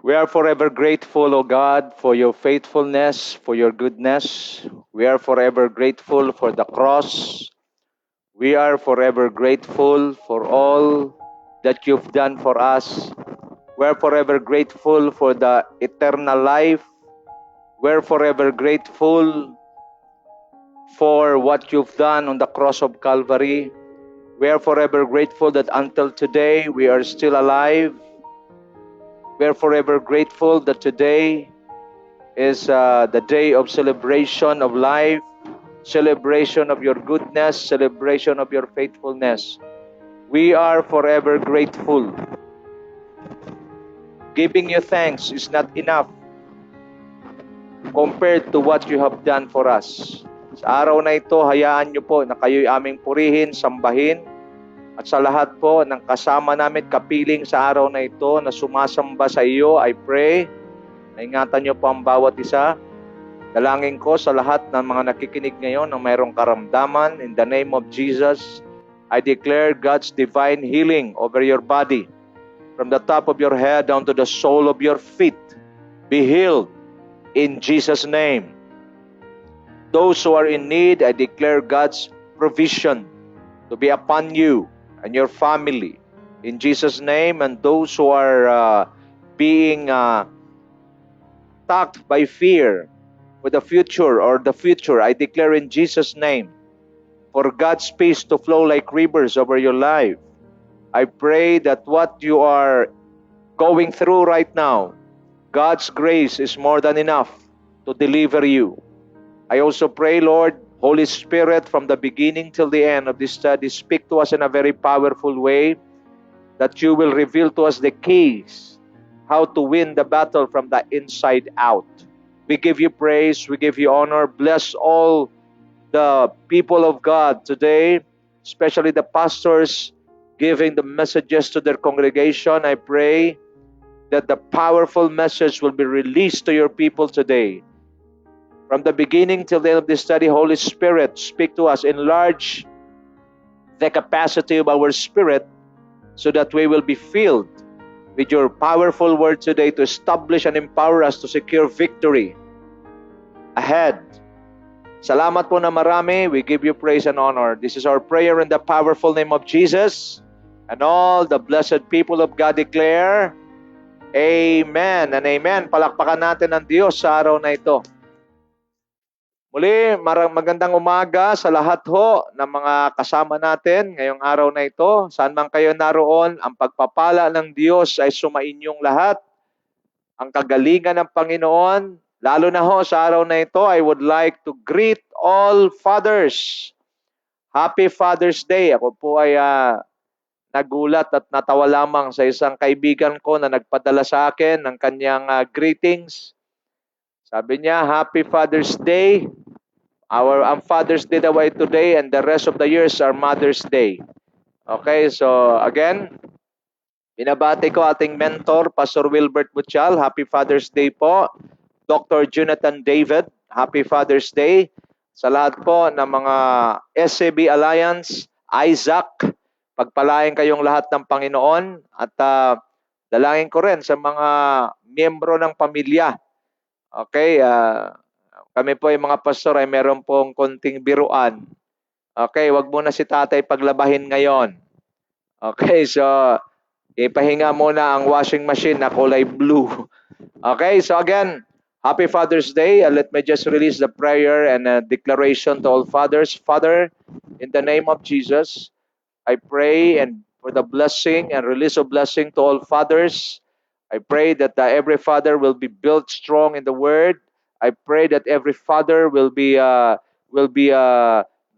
We are forever grateful, O God, for your faithfulness, for your goodness. We are forever grateful for the cross. We are forever grateful for all that you've done for us. We're forever grateful for the eternal life. We're forever grateful for what you've done on the cross of Calvary. We are forever grateful that until today we are still alive. We are forever grateful that today is the day of celebration of life, celebration of your goodness, celebration of your faithfulness. We are forever grateful. Giving you thanks is not enough compared to what you have done for us. Sa araw na ito, hayaan niyo po na kayo'y aming purihin, sambahin, at sa lahat po ng kasama namin kapiling sa araw na ito na sumasamba sa iyo, I pray na ingatan niyo po ang bawat isa. Dalangin ko sa lahat ng mga nakikinig ngayon na mayroong karamdaman, in the name of Jesus, I declare God's divine healing over your body, from the top of your head down to the sole of your feet. Be healed in Jesus' name. Those who are in need, I declare God's provision to be upon you and your family in Jesus' name. And those who are being attacked by fear for the future I declare in Jesus' name for God's peace to flow like rivers over your life. I pray that what you are going through right now, God's grace is more than enough to deliver you. I also pray, Lord, Holy Spirit, from the beginning till the end of this study, speak to us in a very powerful way, that you will reveal to us the keys, how to win the battle from the inside out. We give you praise, we give you honor. Bless all the people of God today, especially the pastors giving the messages to their congregation. I pray that the powerful message will be released to your people today. From the beginning till the end of this study, Holy Spirit, speak to us. Enlarge the capacity of our spirit so that we will be filled with your powerful word today to establish and empower us to secure victory ahead. Salamat po na marami. We give you praise and honor. This is our prayer in the powerful name of Jesus. And all the blessed people of God declare, Amen and Amen. Palakpakan natin ang Diyos sa araw na ito. Muli, magandang umaga sa lahat ho ng mga kasama natin ngayong araw na ito. Saan man kayo naroon, ang pagpapala ng Diyos ay sumainyong lahat. Ang kagalingan ng Panginoon, lalo na ho sa araw na ito, I would like to greet all fathers. Happy Father's Day. Ako po ay nagulat at natawa lamang sa isang kaibigan ko na nagpadala sa akin ng kanyang greetings. Sabi niya, Happy Father's Day. Ang Father's Day daw ay today and the rest of the years are Mother's Day. Okay, so again, binabati ko ating mentor, Pastor Wilbert Butchal. Happy Father's Day po. Dr. Jonathan David, Happy Father's Day. Sa lahat po ng mga SCB Alliance, Isaac, pagpalain kayong lahat ng Panginoon at dalangin ko rin sa mga miyembro ng pamilya. Okay, kami po yung mga pastor ay meron pong konting biruan. Okay, wag muna si tatay paglabahin ngayon. Okay, so ipahinga muna ang washing machine na kulay blue. Okay, so again, Happy Father's Day. Let me just release the prayer and a declaration to all fathers. Father, in the name of Jesus, I pray and for the blessing and release of blessing to all fathers. I pray that every father will be built strong in the word. I pray that every father will be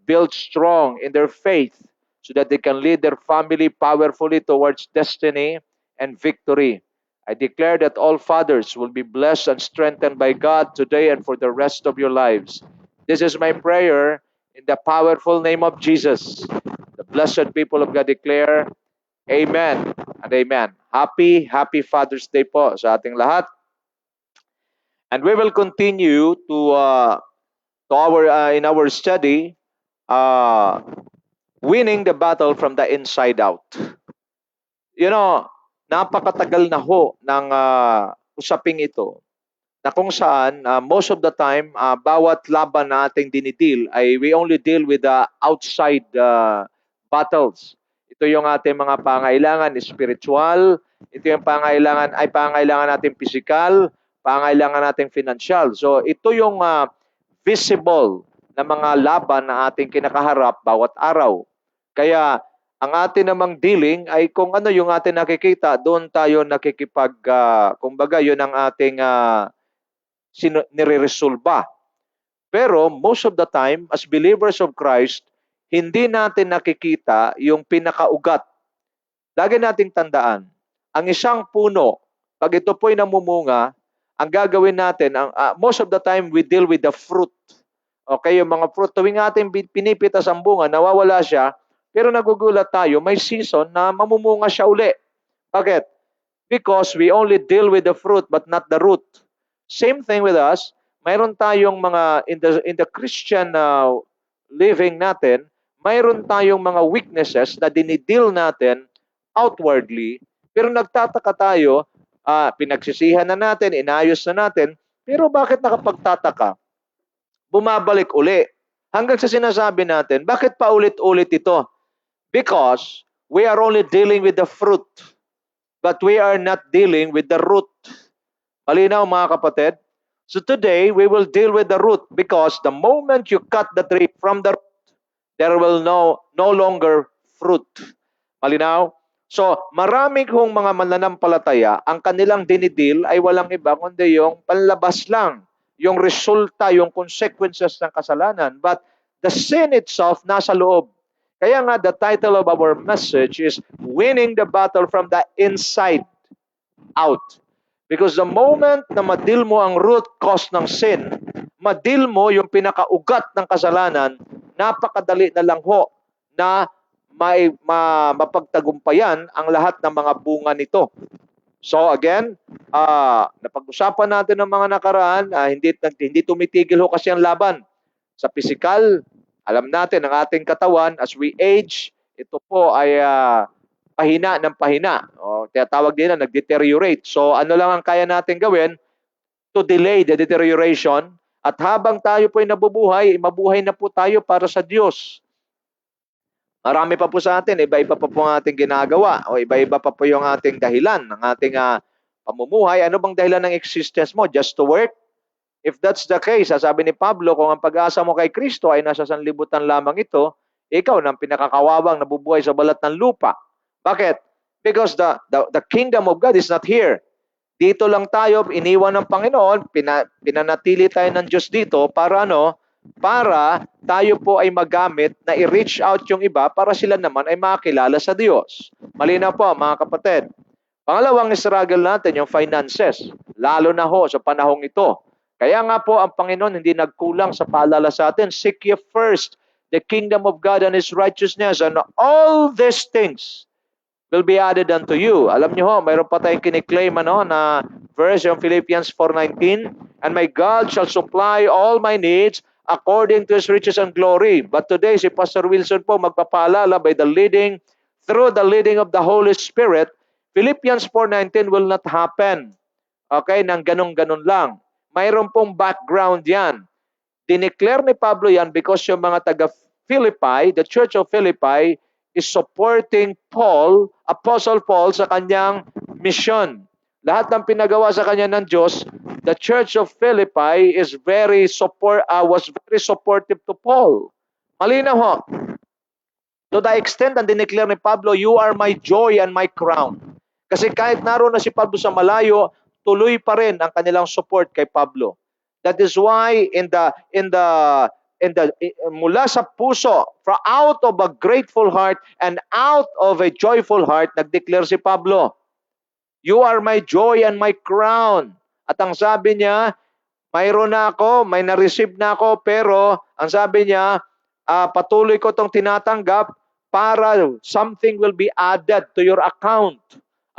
built strong in their faith so that they can lead their family powerfully towards destiny and victory. I declare that all fathers will be blessed and strengthened by God today and for the rest of your lives. This is my prayer in the powerful name of Jesus. The blessed people of God declare, Amen and Amen. Happy Father's Day po sa ating lahat. And we will continue to in our study, winning the battle from the inside out. You know, napakatagal na ho ng usaping ito na kung saan most of the time bawat laban na ating dinidil ay we only deal with the outside battles. Ito yung ating mga pangailangan spiritual, ito yung pangailangan natin physical, pangailangan natin financial. So ito yung visible na mga laban na ating kinakaharap bawat araw. Kaya ang atin namang dealing ay kung ano yung atin nakikita, doon tayo kumbaga yun ang ating nire-resolba. Pero most of the time, as believers of Christ, hindi natin nakikita yung pinakaugat. Lagi nating tandaan, ang isang puno, pag ito po'y namumunga, ang gagawin natin, most of the time, we deal with the fruit. Okay, yung mga fruit, tuwing ating pinipitas ang bunga, nawawala siya, pero nagugulat tayo, may season na mamumunga siya uli. Bakit? Because we only deal with the fruit but not the root. Same thing with us. Mayroon tayong mga in the Christian living natin, mayroon tayong mga weaknesses na dinideal natin outwardly, pero nagtataka tayo, pinagsisihan na natin, inayos na natin, pero bakit nakapagtataka? Bumabalik uli. Hanggang sa sinasabi natin, bakit pa ulit-ulit ito? Because we are only dealing with the fruit, but we are not dealing with the root. Malinaw mga kapatid? So today, we will deal with the root because the moment you cut the tree from the root, there will no longer fruit. Malinaw? So, marami kong mga mananampalataya, ang kanilang dinidil ay walang iba kundi yung panlabas lang, yung resulta, yung consequences ng kasalanan. But the sin itself nasa loob. Kaya nga, the title of our message is Winning the Battle from the Inside Out. Because the moment na madil mo ang root cause ng sin, madil mo yung pinakaugat ng kasalanan, napakadali na lang ho na mapagtagumpayan ang lahat ng mga bunga nito. So again, napag-usapan natin ng mga nakaraan, hindi tumitigil ho kasi ang laban. Sa physical, alam natin ang ating katawan, as we age, ito po ay pahina ng pahina. O, tinatawag din na nag-deteriorate. So ano lang ang kaya natin gawin to delay the deterioration, at habang tayo po ay nabubuhay, mabuhay na po tayo para sa Diyos. Marami pa po sa atin, iba-iba pa po ang ating ginagawa o iba-iba pa po yung ating dahilan ng ating pamumuhay. Ano bang dahilan ng existence mo? Just to work? If that's the case, sabi ni Pablo, kung ang pag-asa mo kay Kristo ay nasa sanlibutan lamang ito, ikaw nang pinakakawawang nabubuhay sa balat ng lupa. Bakit? Because the kingdom of God is not here. Dito lang tayo, iniwan ng Panginoon, pinanatili tayo ng Diyos dito para ano? Para tayo po ay magamit na i-reach out yung iba para sila naman ay makilala sa Diyos. Malinaw po mga kapatid. Pangalawang struggle natin yung finances, lalo na ho sa panahong ito. Kaya nga po ang Panginoon hindi nagkulang sa paalala sa atin, seek ye first the kingdom of God and His righteousness, and all these things will be added unto you. Alam niyo ho, mayroon pa tayong kiniklaim na verse yung Philippians 4:19, and my God shall supply all my needs according to His riches and glory. But today, si Pastor Wilson po magpapaalala through the leading of the Holy Spirit, Philippians 4:19 will not happen. Okay, nang ganun-ganun lang. Mayroon pong background yan. Dineclare ni Pablo yan because yung mga taga-Philippi, the Church of Philippi, is supporting Paul, Apostle Paul, sa kanyang mission. Lahat ng pinagawa sa kanya ng Diyos, the Church of Philippi was very supportive to Paul. Malinaw ho. To the extent na dineclare ni Pablo, you are my joy and my crown. Kasi kahit naroon na si Pablo sa malayo, tuloy pa rin ang kanilang support kay Pablo. That is why mula sa puso, out of a grateful heart and out of a joyful heart, nagdeclare si Pablo, you are my joy and my crown. At ang sabi niya, mayroon na ako, may na-receive na ako, pero ang sabi niya, patuloy ko itong tinatanggap para something will be added to your account.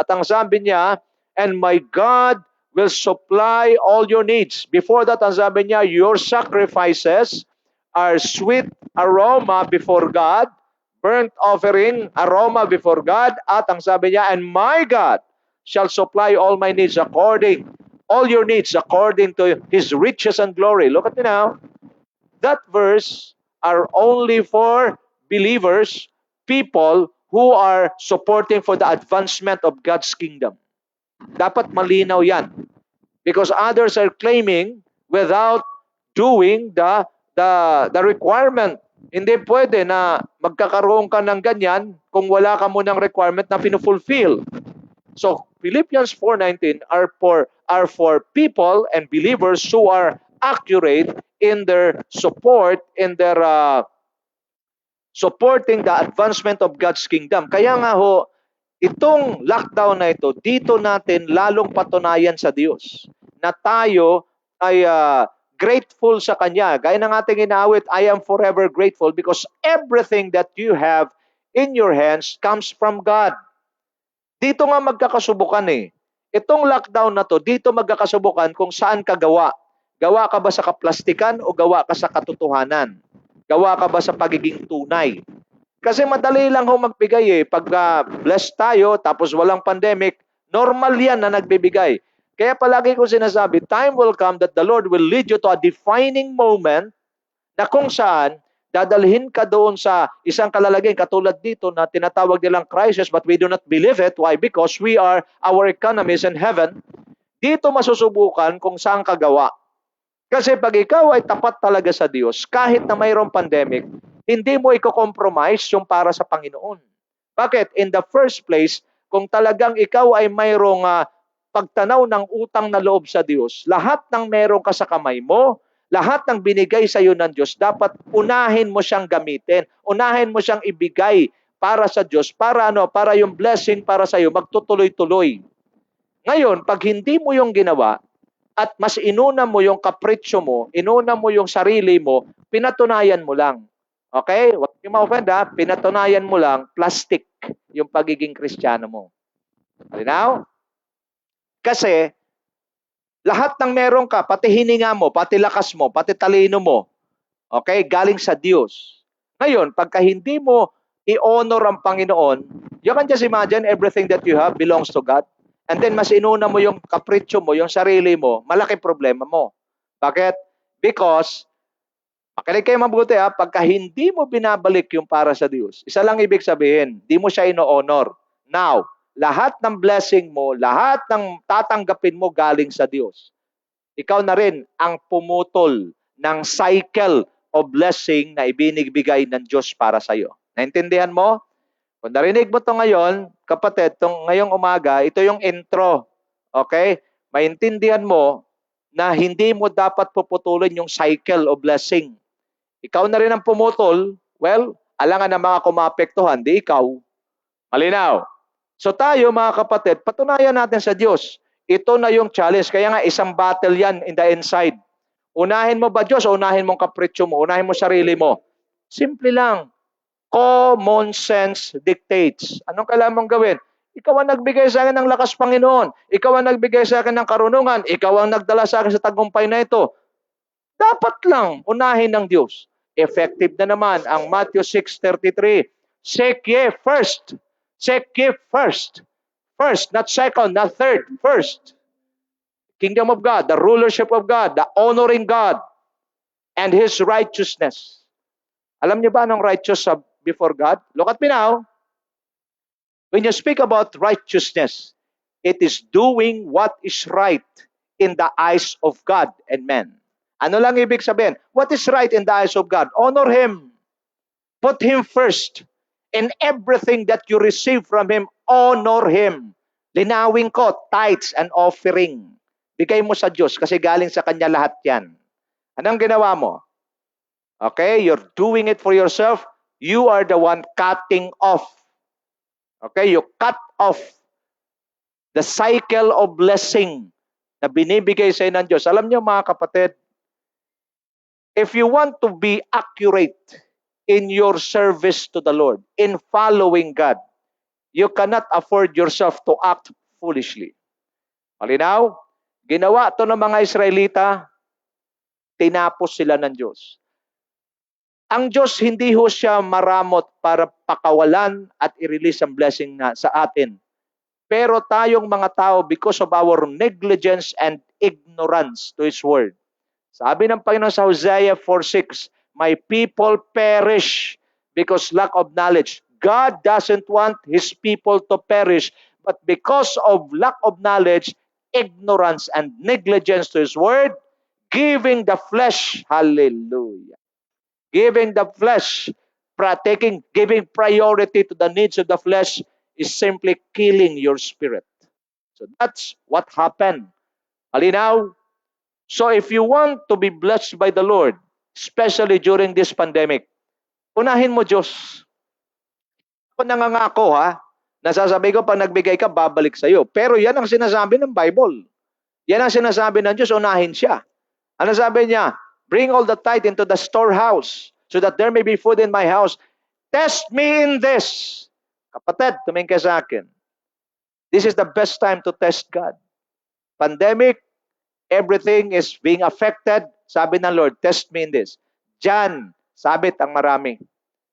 At ang sabi niya, and my God will supply all your needs. Before that, ang sabi niya, your sacrifices are sweet aroma before God, burnt offering, aroma before God, at ang sabi niya, and my God shall supply all my needs according all your needs according to His riches and glory. Look at me now. That verse are only for believers, people who are supporting for the advancement of God's kingdom. Dapat malinaw yan. Because others are claiming without doing the requirement. Hindi pwede na magkakaroon ka ng ganyan kung wala ka munang requirement na pinufulfill. So Philippians 4:19 are for people and believers who are accurate in their support, in their supporting the advancement of God's kingdom. Kaya nga ho, itong lockdown na ito, dito natin lalong patunayan sa Diyos na tayo ay grateful sa Kanya. Gaya ng ating inaawit, I am forever grateful because everything that you have in your hands comes from God. Dito nga magkakasubukan eh. Itong lockdown na to, dito magkakasubukan kung saan ka gawa. Gawa ka ba sa kaplastikan o gawa ka sa katotohanan? Gawa ka ba sa pagiging tunay? Kasi madali lang ho magbigay eh. Pag blessed tayo, tapos walang pandemic, normal yan na nagbibigay. Kaya palagi ko sinasabi, time will come that the Lord will lead you to a defining moment na kung saan dadalhin ka doon sa isang kalalagyan katulad dito na tinatawag nilang crisis but we do not believe it. Why? Because our economy is in heaven. Dito masusubukan kung saan ka gawa. Kasi pag ikaw ay tapat talaga sa Diyos, kahit na mayroong pandemic, hindi mo i-compromise yung para sa Panginoon. Bakit? In the first place, kung talagang ikaw ay mayroong pagtanaw ng utang na loob sa Diyos, lahat ng meron ka sa kamay mo, lahat ng binigay sa iyo ng Diyos, dapat unahin mo siyang gamitin. Unahin mo siyang ibigay para sa Diyos, para yung blessing para sa iyo magtutuloy-tuloy. Ngayon, pag hindi mo yung ginawa, at mas inuna mo yung kapritsyo mo, inuna mo yung sarili mo, pinatunayan mo lang. Okay? Huwag niyo ma-offend ha. Pinatunayan mo lang, plastic yung pagiging Kristiyano mo. Malinaw? Kasi, lahat ng meron ka, pati hininga mo, pati lakas mo, pati talino mo, okay, galing sa Diyos. Ngayon, pagka hindi mo i-honor ang Panginoon, you can just imagine everything that you have belongs to God. And then mas inuna mo yung kapritsyo mo, yung sarili mo, malaki problema mo. Bakit? Because, makinig kayo mabuti ha, pagka hindi mo binabalik yung para sa Diyos, isa lang ibig sabihin, di mo siya ino-honor. Now, lahat ng blessing mo, lahat ng tatanggapin mo galing sa Diyos. Ikaw na rin ang pumutol ng cycle of blessing na ibinibigay ng Diyos para sa iyo. Naintindihan mo? Kung narinig mo ito ngayon, kapatid, ngayong umaga, ito yung intro. Okay? Maintindihan mo na hindi mo dapat puputulin yung cycle of blessing. Ikaw na rin ang pumutol, well, alangan na mga kumapektuhan, di ikaw. Malinaw. So tayo, mga kapatid, patunayan natin sa Diyos. Ito na yung challenge. Kaya nga, isang battle yan in the inside. Unahin mo ba Diyos o unahin mong kapritsyo mo? Unahin mo sarili mo? Simple lang. Common sense dictates. Anong kailangan mong gawin? Ikaw ang nagbigay sa akin ng lakas, Panginoon. Ikaw ang nagbigay sa akin ng karunungan. Ikaw ang nagdala sa akin sa tagumpay na ito. Dapat lang unahin ng Diyos. Effective na naman ang Matthew 6:33. Seek ye first. Seek ye first. First, not second, not third. First. Kingdom of God, the rulership of God, the honoring God, and His righteousness. Alam niyo ba anong righteous before God? Look at me now. When you speak about righteousness, it is doing what is right in the eyes of God and men. Ano lang ibig sabihin? What is right in the eyes of God? Honor Him. Put Him first. In everything that you receive from Him, honor Him. Linawin ko, tithes and offering. Bigay mo sa Diyos kasi galing sa Kanya lahat yan. Anong ginawa mo? Okay, you're doing it for yourself. You are the one cutting off. Okay, you cut off the cycle of blessing na binibigay sa ng Diyos. Alam niyo mga kapatid, if you want to be accurate in your service to the Lord, in following God, you cannot afford yourself to act foolishly. Malinaw? Ginawa to ng mga Israelita, tinapos sila ng Diyos. Ang Diyos hindi ho siya maramot para pakawalan at i-release ang blessing na sa atin. Pero tayong mga tao, because of our negligence and ignorance to His Word, sabi ng Panginoon sa Hosea 4:6, my people perish because lack of knowledge. God doesn't want His people to perish, but because of lack of knowledge, ignorance, and negligence to His Word, giving the flesh, hallelujah, giving the flesh, giving priority to the needs of the flesh is simply killing your spirit. So that's what happened. Malinaw? So if you want to be blessed by the Lord, especially during this pandemic, unahin mo Diyos. Ako nangangako nasasabi ko pag nagbigay ka, babalik sa iyo. Pero yan ang sinasabi ng Bible. Yan ang sinasabi ng Diyos, unahin siya. Ano sabi niya? Bring all the tithe into the storehouse so that there may be food in my house. Test me in this. Kapatid, tumingin ka sa akin. This is the best time to test God. Pandemic, everything is being affected. Sabi ng Lord, test me in this. Diyan, sabit ang marami.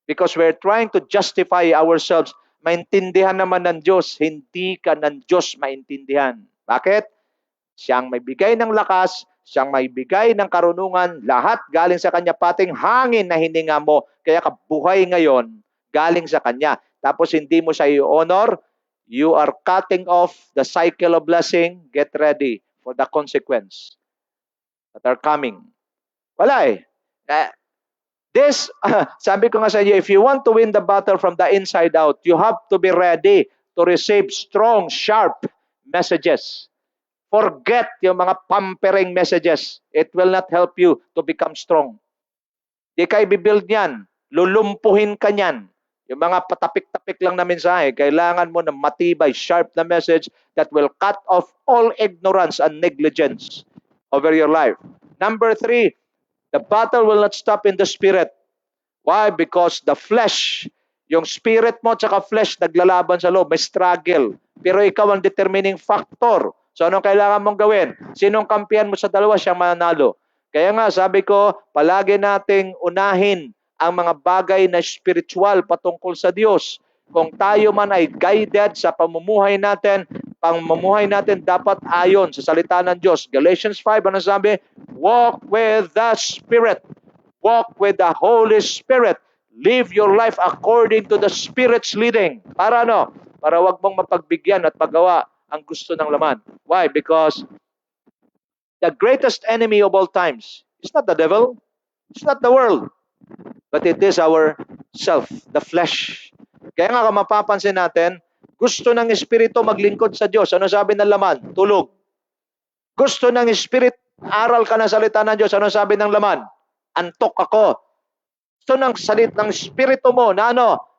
Because we're trying to justify ourselves. Maintindihan naman ng Diyos, hindi ka ng Diyos maintindihan. Bakit? Siyang may bigay ng lakas, siyang may bigay ng karunungan, lahat galing sa Kanya, pating hangin na hininga mo, kaya ka buhay ngayon, galing sa Kanya. Tapos hindi mo siya i-honor, you are cutting off the cycle of blessing. Get ready for the consequence that are coming. Wala sabi ko nga sa inyo, if you want to win the battle from the inside out, you have to be ready to receive strong, sharp messages. Forget yung mga pampering messages. It will not help you to become strong. Di ka i-build niyan. Lulumpuhin ka niyan. Yung mga patapik-tapik lang na mensahe, kailangan mo ng matibay, sharp na message that will cut off all ignorance and negligence over your life. Number 3, the battle will not stop in the spirit. Why? Because the flesh, yung spirit mo at flesh naglalaban sa loob, may struggle. Pero ikaw ang determining factor. So anong kailangan mong gawin? Sinong kampihan mo sa dalawa, siyang mananalo. Kaya nga sabi ko, palagi nating unahin ang mga bagay na spiritual patungkol sa Diyos. Kung tayo man ay guided sa pamumuhay natin dapat ayon sa salita ng Diyos. Galatians 5, ano sabi? Walk with the Spirit. Walk with the Holy Spirit. Live your life according to the Spirit's leading. Para ano? Para wag mong mapagbigyan at magawa ang gusto ng laman. Why? Because the greatest enemy of all times is not the devil, it's not the world, but it is our self, the flesh. Kaya nga kung mapapansin natin, gusto ng Espiritu maglingkod sa Diyos. Ano sabi ng laman? Tulog. Gusto ng Espiritu, aral ka ng salita ng Diyos. Ano sabi ng laman? Antok ako. Gusto ng salit ng Espiritu mo na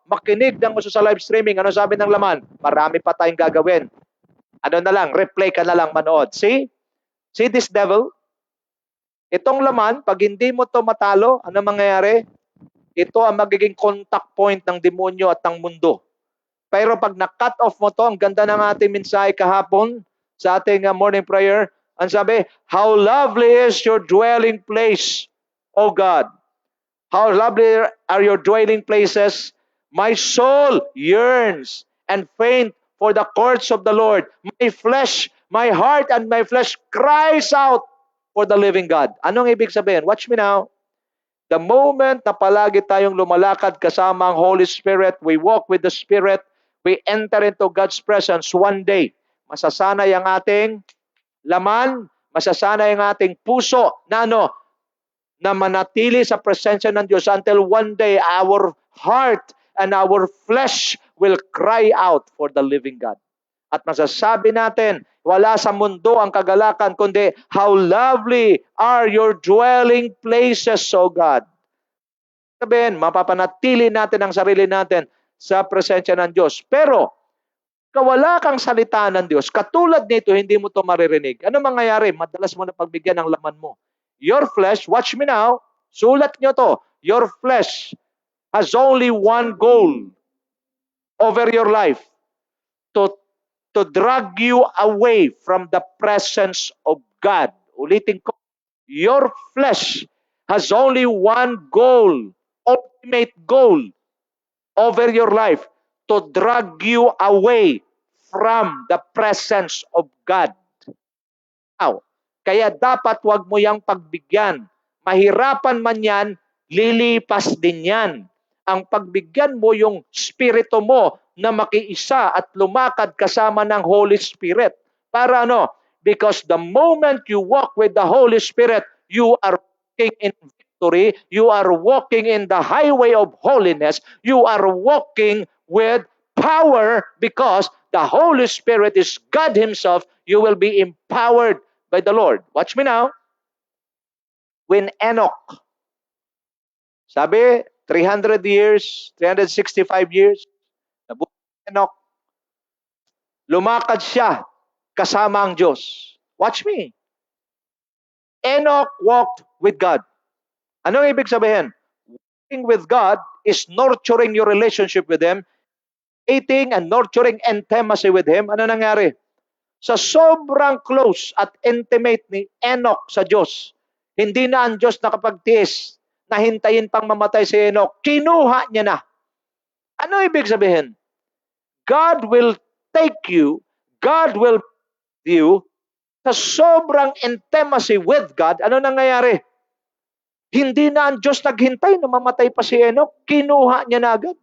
makinig ng gusto sa live streaming. Ano sabi ng laman? Marami pa tayong gagawin. Ano na lang, replay ka na lang manood. See this devil? Itong laman, pag hindi mo to matalo, ano mangyayari? Ito ang magiging contact point ng demonyo at ng mundo. Pero pag na-cut off mo to, ang ganda ng ating mensahe kahapon sa ating morning prayer, ang sabi, how lovely is your dwelling place, O God. How lovely are your dwelling places. My soul yearns and faint for the courts of the Lord. My heart and my flesh cries out for the living God. Anong ibig sabihin? Watch me now. The moment na palagi tayong lumalakad kasama ang Holy Spirit, we walk with the Spirit, we enter into God's presence, one day, masasanay ang ating laman, masasanay ang ating puso na na manatili sa presensya ng Diyos until one day our heart and our flesh will cry out for the living God. At masasabi natin, wala sa mundo ang kagalakan, kundi how lovely are your dwelling places, O God. Sabihin, mapapanatili natin ang sarili natin sa presensya ng Diyos. Pero, kawala kang salita ng Diyos, katulad nito, hindi mo to maririnig. Ano mangyayari? Madalas mo na pagbigyan ng laman mo. Your flesh, watch me now, sulat nyo to, your flesh has only one goal over your life, to drag you away from the presence of God. Ulitin ko, your flesh has only one goal, ultimate goal over your life, to drag you away from the presence of God. Now, kaya dapat wag mo yang pagbigyan. Mahirapan man yan, lilipas din yan. Ang pagbigyan mo yung spirito mo na makiisa at lumakad kasama ng Holy Spirit. Para ano? Because the moment you walk with the Holy Spirit, you are walking in victory, you are walking in the highway of holiness, you are walking with power because the Holy Spirit is God Himself. You will be empowered by the Lord. Watch me now. When Enoch, sabi, 300 years, 365 years, nabuhay si Enoch, lumakad siya kasama ang Diyos. Watch me. Enoch walked with God. Anong ibig sabihin? Walking with God is nurturing your relationship with Him, eating and nurturing intimacy with Him. Ano nangyari? Sa sobrang close at intimate ni Enoch sa Diyos, hindi na ang Diyos nakapagtiis na hintayin pang mamatay si Enoch. Kinuha niya na. Ano ibig sabihin? God will take you, God will you sa sobrang intimacy with God. Ano nangyayari? Hindi na ang Diyos naghintay na mamatay pa si Enoch. Kinuha niya na agad.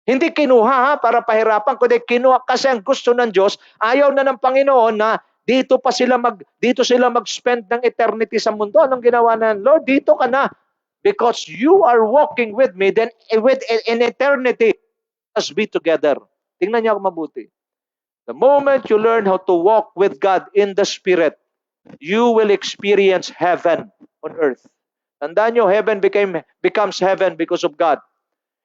Hindi kinuha para pahirapan, kundi kinuha kasi ang gusto ng Diyos, ayaw na ng Panginoon na dito sila mag-spend ng eternity sa mundo. Anong ginawa ng Lord? Dito ka na. Because you are walking with me, then in eternity, let us be together. Tingnan niyo ako mabuti. The moment you learn how to walk with God in the Spirit, you will experience heaven on earth. Tandaan niyo, heaven becomes heaven because of God.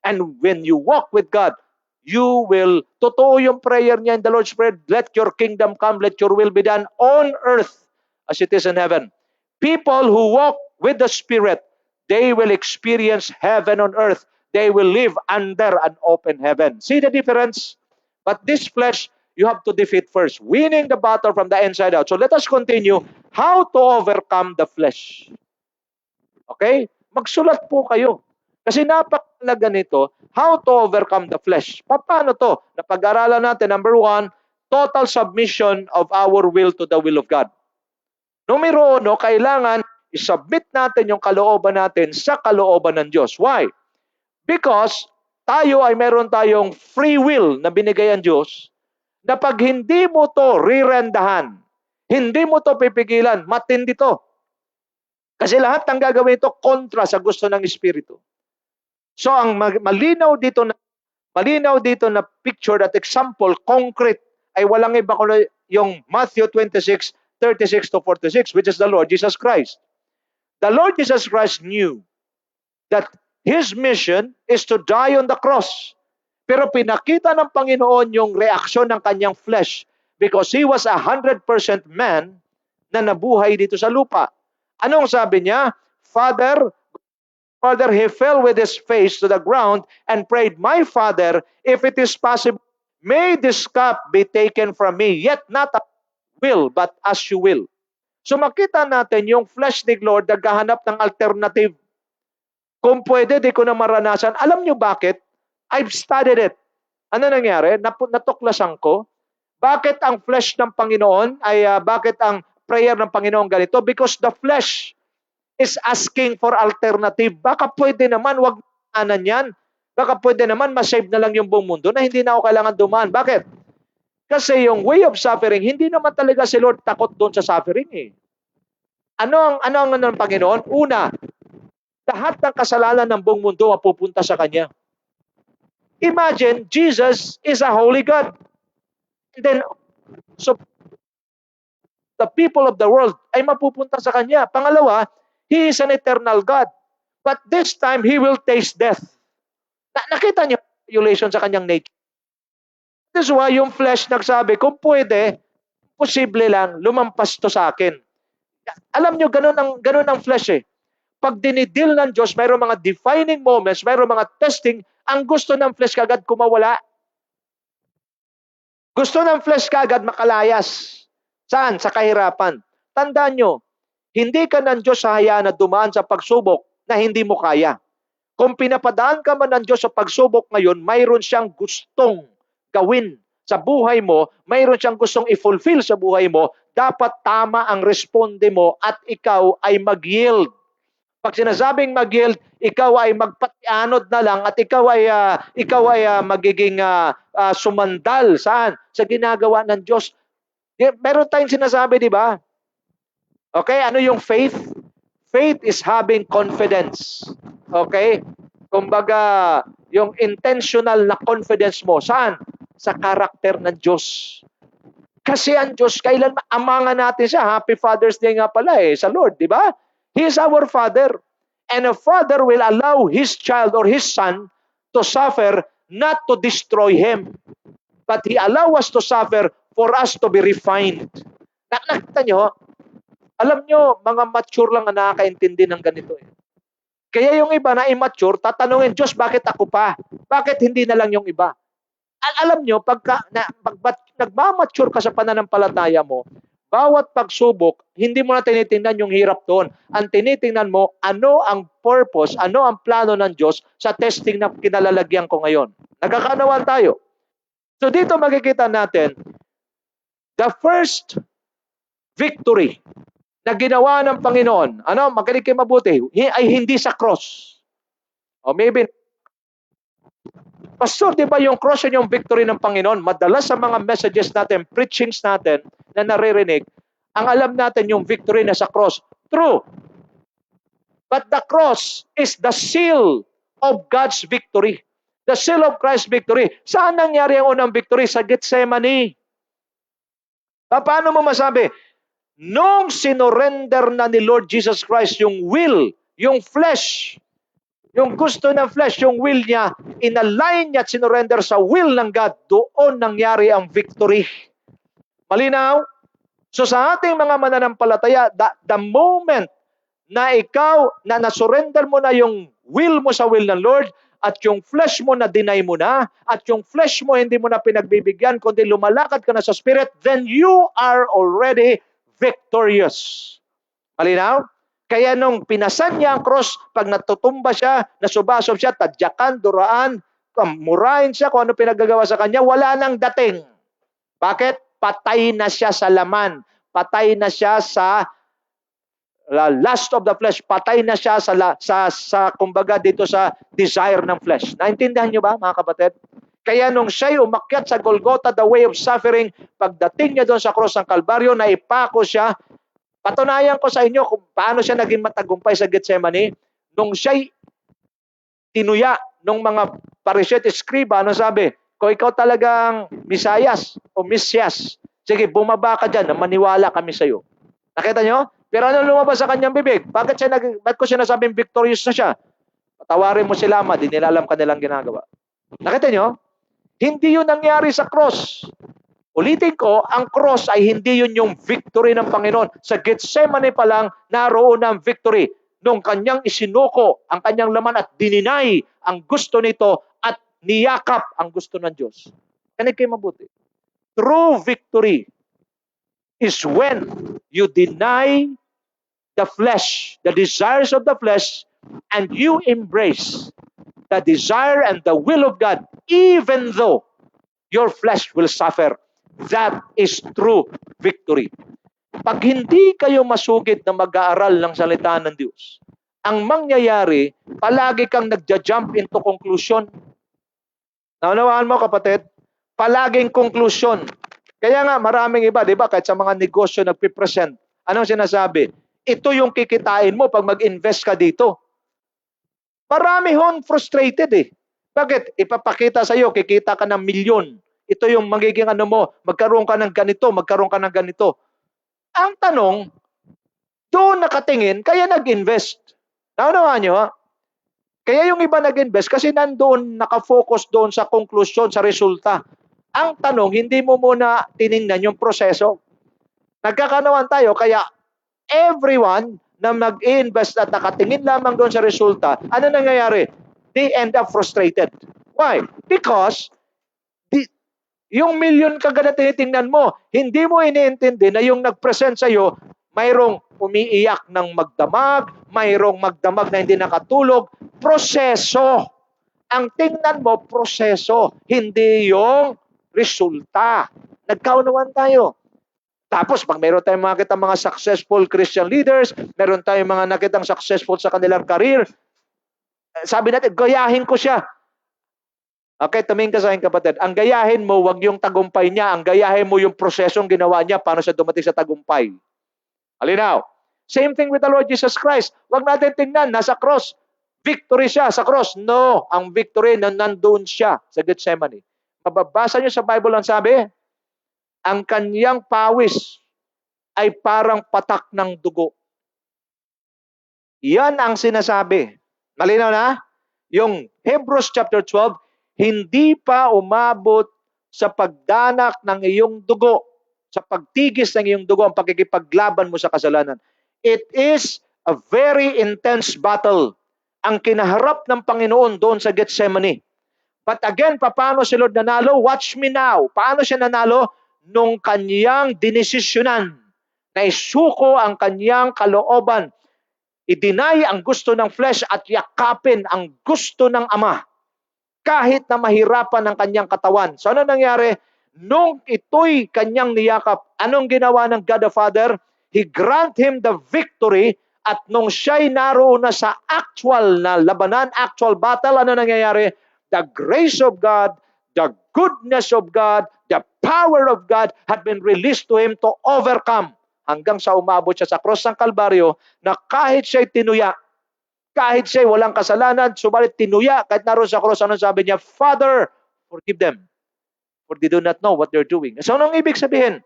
And when you walk with God, you will, totoo yung prayer niya in the Lord's Prayer, let your kingdom come, let your will be done on earth as it is in heaven. People who walk with the Spirit, they will experience heaven on earth. They will live under an open heaven. See the difference? But this flesh, you have to defeat first, winning the battle from the inside out. So let us continue how to overcome the flesh. Okay? Magsulat po kayo. Kasi napakalaga nito, how to overcome the flesh. Paano to? Napag-aralan natin, number 1, total submission of our will to the will of God. Numero 1, kailangan isubmit natin yung kalooban natin sa kalooban ng Diyos. Why? Because tayo ay meron tayong free will na binigay ang Diyos na pag hindi mo to rirendahan, hindi mo to pipigilan, matindi to. Kasi lahat ng gagawin ito kontra sa gusto ng Espiritu. So ang malinaw dito na picture at example, concrete, ay walang iba kundi yung Matthew 26:36 to 46, which is the Lord Jesus Christ. The Lord Jesus Christ knew that His mission is to die on the cross. Pero pinakita ng Panginoon yung reaksyon ng kanyang flesh because He was 100% man na nabuhay dito sa lupa. Anong sabi niya? Father, He fell with His face to the ground and prayed, My Father, if it is possible, may this cup be taken from me, yet not as will, but as you will. So makita natin yung flesh ni Lord naghahanap ng alternative. Kung pwede, di ko na maranasan. Alam nyo bakit? I've studied it. Ano nangyari? Natuklasan ko. Bakit ang flesh ng Panginoon bakit ang prayer ng Panginoon ganito? Because the flesh is asking for alternative. Baka pwede naman, wag maanan yan. Baka pwede naman, masave na lang yung buong mundo na hindi na ako kailangan dumaan. Bakit? Kasi yung way of suffering, hindi naman talaga si Lord takot doon sa suffering eh. Ano ang ng Panginoon? Una, lahat ng kasalanan ng buong mundo mapupunta sa Kanya. Imagine, Jesus is a holy God. And then, so, the people of the world ay mapupunta sa Kanya. Pangalawa, He is an eternal God. But this time, He will taste death. Nakita niyo violation sa Kanyang nature. This is why yung flesh nagsabi, kung pwede, posible lang, lumampas to sa akin. Alam niyo, ganun ang flesh eh. Pag dinidil ng Diyos, mayroong mga defining moments, mayroong mga testing, ang gusto ng flesh kagad kumawala. Gusto ng flesh kagad makalayas. Saan? Sa kahirapan. Tandaan nyo, hindi ka ng Diyos hayaan na dumaan sa pagsubok na hindi mo kaya. Kung pinapadaan ka man ng Diyos sa pagsubok ngayon, mayroon siyang gustong gawin sa buhay mo, mayroon siyang gustong i-fulfill sa buhay mo, dapat tama ang responde mo at ikaw ay mag-yield. Pag sinasabing mag-yield, ikaw ay magpatianod na lang at ikaw ay magiging sumandal saan? Sa ginagawa ng Diyos. Meron tayong sinasabi, di ba? Okay, ano yung faith? Faith is having confidence. Okay? Kumbaga, yung intentional na confidence mo, saan? Sa karakter ng Diyos. Kasi ang Diyos, kailan amangan natin siya. Happy Father's Day nga pala sa Lord, di ba? He is our Father. And a father will allow his child or his son to suffer, not to destroy him. But He allow us to suffer for us to be refined. Nakita nyo, alam nyo, mga mature lang ang nakakaintindi ng ganito. Kaya yung iba na immature, tatanungin, Diyos, bakit ako pa? Bakit hindi na lang yung iba? Alam nyo, pag nagmamature ka sa pananampalataya mo, bawat pagsubok, hindi mo na tinitingnan yung hirap doon. Ang tinitingnan mo, ano ang purpose, ano ang plano ng Diyos sa testing na kinalalagyan ko ngayon. Nagkakanawan tayo. So dito makikita natin, the first victory na ginawa ng Panginoon, makinig kayo mabuti, ay hindi sa cross. O maybe, Pastor, di ba yung cross yun yung victory ng Panginoon? Madalas sa mga messages natin, preachings natin na naririnig, ang alam natin yung victory na sa cross. True. But the cross is the seal of God's victory. The seal of Christ's victory. Saan nangyari ang unang victory? Sa Gethsemane. Paano mo masabi? Nung sinorender na ni Lord Jesus Christ yung will, yung flesh, yung gusto ng flesh, yung will niya, inalign niya at sinorender sa will ng God, doon nangyari ang victory. Malinaw? So sa ating mga mananampalataya, the moment na ikaw, na nasurrender mo na yung will mo sa will ng Lord, at yung flesh mo na deny mo na, at yung flesh mo hindi mo na pinagbibigyan, kundi lumalakad ka na sa Spirit, then you are already victorious. Malinaw? Kaya nung pinasan niya ang cross, pag natutumba siya, nasubasob siya, tadyakan, duraan, murahin siya kung ano pinagagawa sa kanya, wala nang dating. Bakit? Patay na siya sa laman. Patay na siya sa lust of the flesh. Patay na siya sa kumbaga dito sa desire ng flesh. Naintindihan niyo ba, mga kapatid? Kaya nung siya'y umakyat sa Golgotha, the way of suffering, pagdating niya doon sa cross ng Kalbaryo, naipako siya. Patunayan ko sa inyo kung paano siya naging matagumpay sa Gethsemane. Nung siya'y tinuya ng mga Pariseyo at Eskriba, ano sabi? Kung ikaw talagang Misayas o Misyas, sige, bumaba ka dyan, maniwala kami sa iyo. Nakita nyo? Pero ano lumabas sa kanyang bibig? Bakit ko sinasabing victorious na siya? Patawarin mo sila, di nila alam kanilang ginagawa. Nakita nyo? Hindi yun nangyari sa cross. Ulitin ko, ang cross ay hindi yun yung victory ng Panginoon. Sa Gethsemane pa lang, naroon ang victory. Nung kanyang isinuko ang kanyang laman at dininay ang gusto nito at niyakap ang gusto ng Diyos. Kanig kayo mabuti. True victory is when you deny the flesh, the desires of the flesh, and you embrace the desire and the will of God, even though your flesh will suffer. That is true victory. Pag hindi kayo masugid na mag-aaral ng salita ng Diyos, ang mangyayari, palagi kang nagja-jump into conclusion. Naunawaan mo, kapatid? Palaging conclusion. Kaya nga, maraming iba, di ba, kahit sa mga negosyo nagpipresent, anong sinasabi? Ito yung kikitain mo pag mag-invest ka dito. Marami hon frustrated Bakit? Ipapakita sa iyo, kikita ka ng milyon. Ito yung magiging mo, magkaroon ka ng ganito, magkaroon ka ng ganito. Ang tanong, doon nakatingin, kaya nag-invest. Naunawaan nyo, ha? Kaya yung iba nag-invest kasi nandoon, nakafocus doon sa conclusion, sa resulta. Ang tanong, hindi mo muna tiningnan yung proseso. Nagkakanawan tayo, kaya everyone na mag-invest at nakatingin lamang doon sa resulta, ano nangyayari? They end up frustrated. Why? Because yung milyon kagad na tinitingnan mo, hindi mo iniintindi na yung nag-present sa'yo, mayroong umiiyak ng magdamag, mayroong magdamag na hindi nakatulog. Proseso. Ang tingnan mo, proseso. Hindi yung resulta. Nagkaunawaan tayo. Tapos, pag meron tayong makita mga successful Christian leaders, meron tayong mga nakitang successful sa kanilang career, sabi natin, gayahin ko siya. Okay, tumingin ka sa akin, kapatid. Ang gayahin mo, wag yung tagumpay niya. Ang gayahin mo yung prosesong ginawa niya paano siya dumating sa tagumpay. Halinaw. Same thing with the Lord Jesus Christ. Wag natin tingnan, nasa cross. Victory siya sa cross. No, ang victory nandun siya sa Gethsemane. Mababasa niyo sa Bible ang sabi, ang kanyang pawis ay parang patak ng dugo. Yan ang sinasabi. Malinaw na? Yung Hebrews chapter 12, hindi pa umabot sa pagdanak ng iyong dugo, sa pagtigis ng iyong dugo, ang pagkikipaglaban mo sa kasalanan. It is a very intense battle ang kinaharap ng Panginoon doon sa Gethsemane. But again, paano si Lord nanalo? Watch me now. Paano siya nanalo? Nung kanyang dinesisyonan na isuko ang kanyang kalooban, i-deny ang gusto ng flesh at yakapin ang gusto ng Ama kahit na mahirapan ang kanyang katawan. So ano nangyari? Nung ito'y kanyang niyakap, anong ginawa ng God the Father? He grant him the victory, at nung siya'y naroon na sa actual na labanan, actual battle, ano nangyayari? The grace of God, the goodness of God, the power of God had been released to him to overcome, hanggang sa umabot siya sa cross ng Kalbaryo, na kahit siya'y tinuya, kahit siya'y walang kasalanan, subalit tinuya, kahit naroon sa cross, ano sabi niya? Father, forgive them, for they do not know what they're doing. So anong ibig sabihin?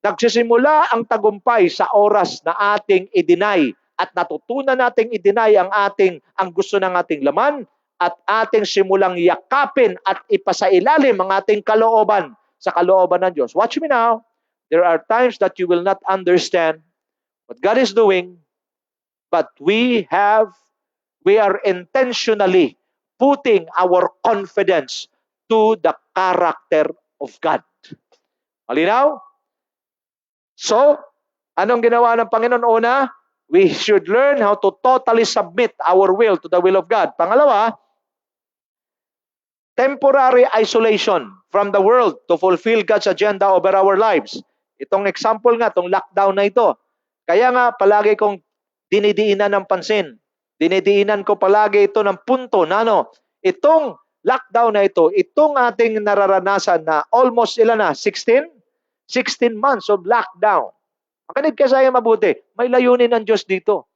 Nagsisimula ang tagumpay sa oras na ating i-deny at natutunan nating i-deny ang gusto ng ating laman, at ating simulang yakapin at ipasailalim ang ating kalooban sa kalooban ng Diyos. Watch me now. There are times that you will not understand what God is doing, but we are intentionally putting our confidence to the character of God. Malinaw? So, anong ginawa ng Panginoon? Una, we should learn how to totally submit our will to the will of God. Pangalawa, temporary isolation from the world to fulfill God's agenda over our lives. Itong example nga, itong lockdown na ito. Kaya nga, palagi kong dinidiinan ng pansin. Dinidiinan ko palagi ito ng punto na itong lockdown na ito, itong ating nararanasan na almost 16 months of lockdown. Makinig ka sa akin mabuti. May layunin ng Diyos dito.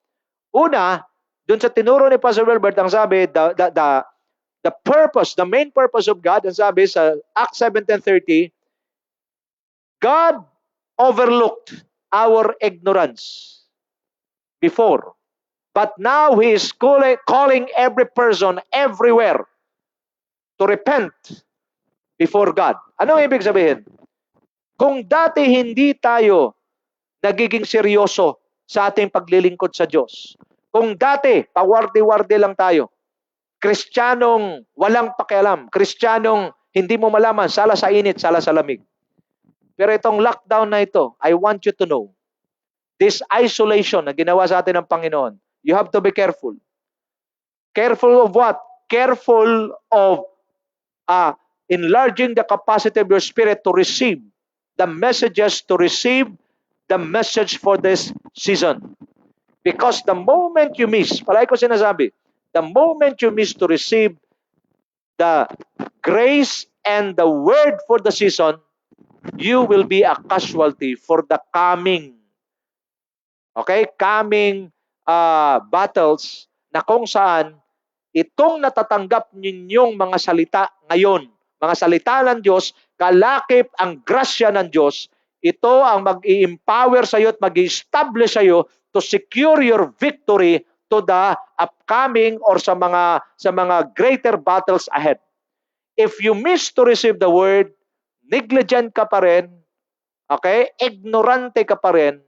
Una, dun sa tinuro ni Pastor Wilbert, ang sabi, the purpose, the main purpose of God, ang sabi sa Acts 17:30, God overlooked our ignorance before. But now He is calling every person everywhere to repent before God. Ano ibig sabihin? Kung dati hindi tayo nagiging seryoso sa ating paglilingkod sa Diyos, kung dati pawarde-warde lang tayo, Kristiyanong walang pakialam, Kristiyanong hindi mo malaman, sala sa init, sala sa lamig. Pero itong lockdown na ito, I want you to know, this isolation na ginawa sa atin ng Panginoon, you have to be careful. Careful of what? Careful of enlarging the capacity of your spirit to receive the messages, to receive the message for this season. Because the moment you miss, palagi ko sinasabi, the moment you miss to receive the grace and the word for the season, you will be a casualty for the coming battles, na kung saan itong natatanggap ninyong mga salita ngayon, mga salita ng Diyos, kalakip ang grasya ng Diyos, ito ang mag-i-empower sa iyo at mag-i-establish sa iyo to secure your victory to the upcoming or sa mga greater battles ahead. If you miss to receive the word, negligent ka pa rin, ignorante ka pa rin,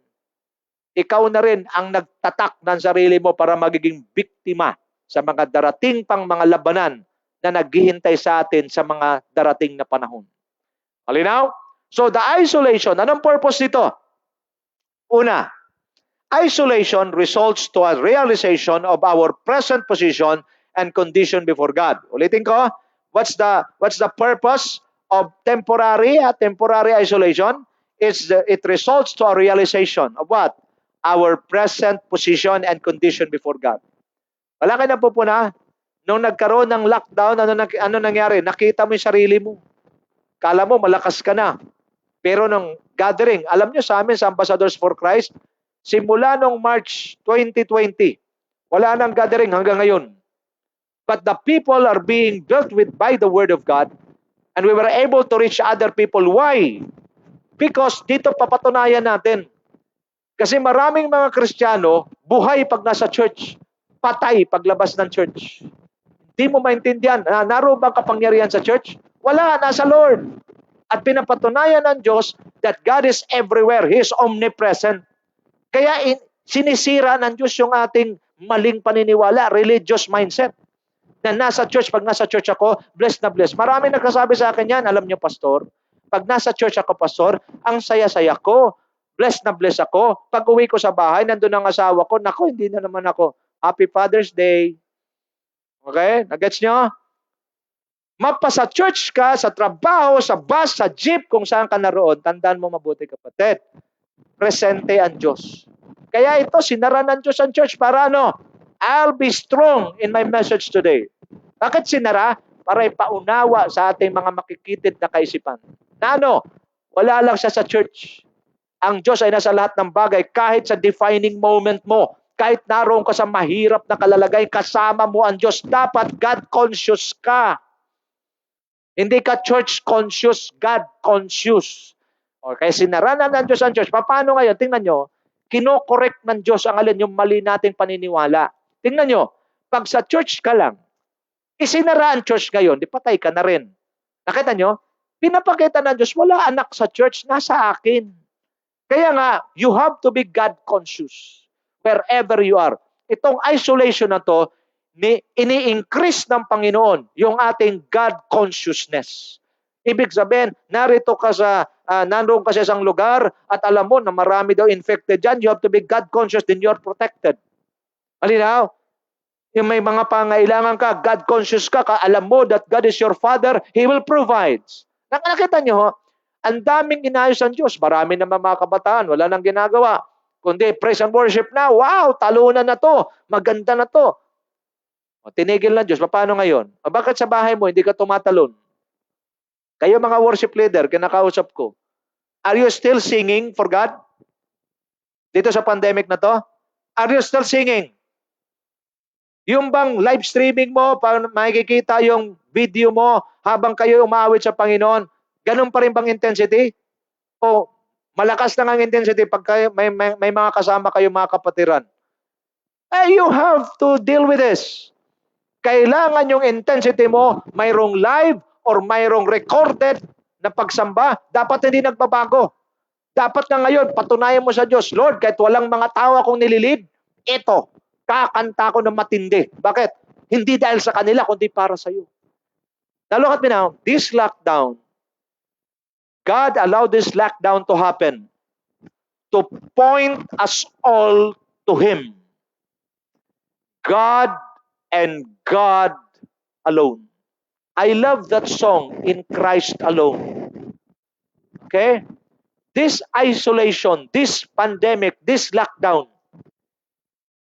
ikaw na rin ang nagtatak ng sarili mo para magiging biktima sa mga darating pang mga labanan na naghihintay sa atin sa mga darating na panahon. Malinaw? So the isolation, anong purpose nito? Una, isolation results to a realization of our present position and condition before God. Ulitin ko, what's the purpose of temporary isolation, it results to a realization of what? Our present position and condition before God. Wala kayo napupuna? Nung nagkaroon ng lockdown, ano nangyari? Nakita mo yung sarili mo. Kala mo malakas ka na. Pero nung gathering, alam nyo sa amin sa Ambassadors for Christ, simula nung March 2020, wala nang gathering hanggang ngayon. But the people are being built with by the Word of God, and we were able to reach other people. Why? Because dito papatunayan natin. Kasi maraming mga Kristiyano, buhay pag nasa church, patay paglabas ng church. Di mo maintindihan, naroon bang kapangyarihan sa church? Wala, nasa Lord. At pinapatunayan ng Diyos that God is everywhere. He is omnipresent. Kaya sinisira ng Diyos yung ating maling paniniwala, religious mindset. Na nasa church, pag nasa church ako, blessed na blessed. Marami nagsasabi sa akin yan, alam niyo, Pastor, pag nasa church ako, Pastor, ang saya-saya ko. Blessed na blessed ako. Pag uwi ko sa bahay, nandun ang asawa ko, naku, hindi na naman ako. Happy Father's Day. Okay? Nagets nyo? Mapa sa church ka, sa trabaho, sa bus, sa jeep, kung saan ka naroon, tandaan mo mabuti, kapatid. Presente ang Diyos. Kaya ito, sinara ng Diyos ang church para ano? I'll be strong in my message today. Bakit sinara? Para ipaunawa sa ating mga makikitid na kaisipan. Na ano? Wala lang siya sa church. Ang Diyos ay nasa lahat ng bagay, kahit sa defining moment mo, kahit naroon ka sa mahirap na kalalagay, kasama mo ang Diyos. Dapat God-conscious ka. Hindi ka church-conscious, God-conscious. Okay, sinaranan ng Diyos ang church. Paano ngayon? Tingnan nyo, kinokorek ng Diyos ang alin yung mali nating paniniwala. Tingnan nyo, pag sa church ka lang, isinara ang church ngayon, di patay ka na rin. Nakita nyo? Pinapakita ng Diyos, wala anak sa church, nasa akin. Kaya nga, you have to be God-conscious wherever you are. Itong isolation na to, ini-increase ng Panginoon yung ating God-consciousness. Ibig sabihin, narito ka nandoon ka sa isang lugar at alam mo na marami daw infected dyan, you have to be God-conscious, then you're protected. Malinaw? Yung may mga pangailangan ka, God-conscious ka, alam mo that God is your Father, He will provide. Nakakita nyo, ang daming inayos ang Diyos. Marami naman mga kabataan, wala nang ginagawa. Kundi praise and worship na, wow, talunan na to, maganda na to. O, tinigil ng Diyos, paano ngayon? O, bakit sa bahay mo hindi ka tumatalon? Kayo mga worship leader, kinakausap ko, are you still singing for God? Dito sa pandemic na to? Are you still singing? Yung bang live streaming mo, makikita yung video mo habang kayo umawit sa Panginoon, ganun pa rin bang intensity? O malakas na ang intensity pag kayo, may mga kasama kayo mga kapatiran? You have to deal with this. Kailangan yung intensity mo, mayroong live or mayroong recorded na pagsamba, dapat hindi nagbabago. Dapat na ngayon, patunayan mo sa Diyos, Lord, kahit walang mga tao akong nililid, ito, kakanta ko ng matindi. Bakit? Hindi dahil sa kanila, kundi para sa iyo. Now look at me now, this lockdown, God allowed this lockdown to happen to point us all to Him. God and God alone. I love that song, In Christ Alone. Okay? This isolation, this pandemic, this lockdown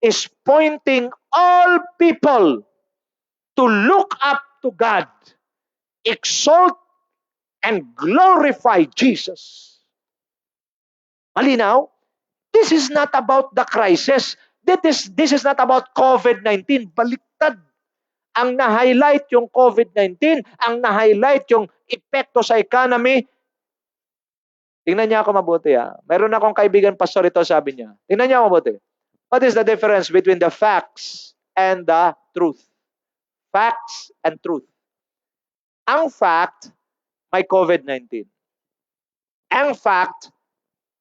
is pointing all people to look up to God, exalt and glorify Jesus. Malinaw? This is not about the crisis. This is not about COVID-19. Baliktad. Ang na-highlight yung COVID-19, ang na-highlight yung epekto sa economy. Tingnan niya ako mabuti. Mayroon akong kaibigan pastor ito, sabi niya. Tingnan niya ako mabuti. What is the difference between the facts and the truth? Facts and truth. Ang fact, may COVID-19. Ang fact,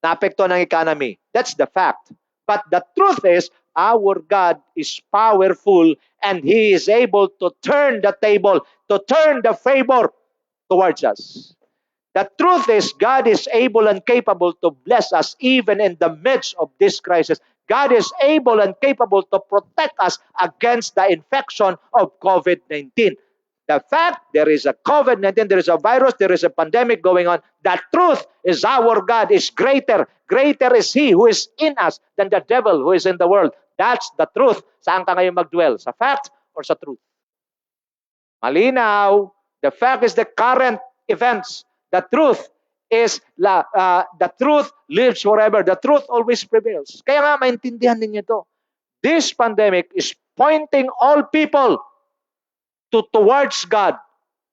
naapekto ng economy. That's the fact. But the truth is, our God is powerful and He is able to turn the table, to turn the favor towards us. The truth is, God is able and capable to bless us even in the midst of this crisis. God is able and capable to protect us against the infection of COVID-19. The fact there is a COVID-19, there is a virus, there is a pandemic going on. The truth is our God is greater. Greater is He who is in us than the devil who is in the world. That's the truth. Saan ka ngayon mag-dwell? Sa fact or sa truth? Malinaw. The fact is the current events. The truth is the truth lives forever. The truth always prevails. Kaya nga maintindihan ninyo ito. This pandemic is pointing all people towards God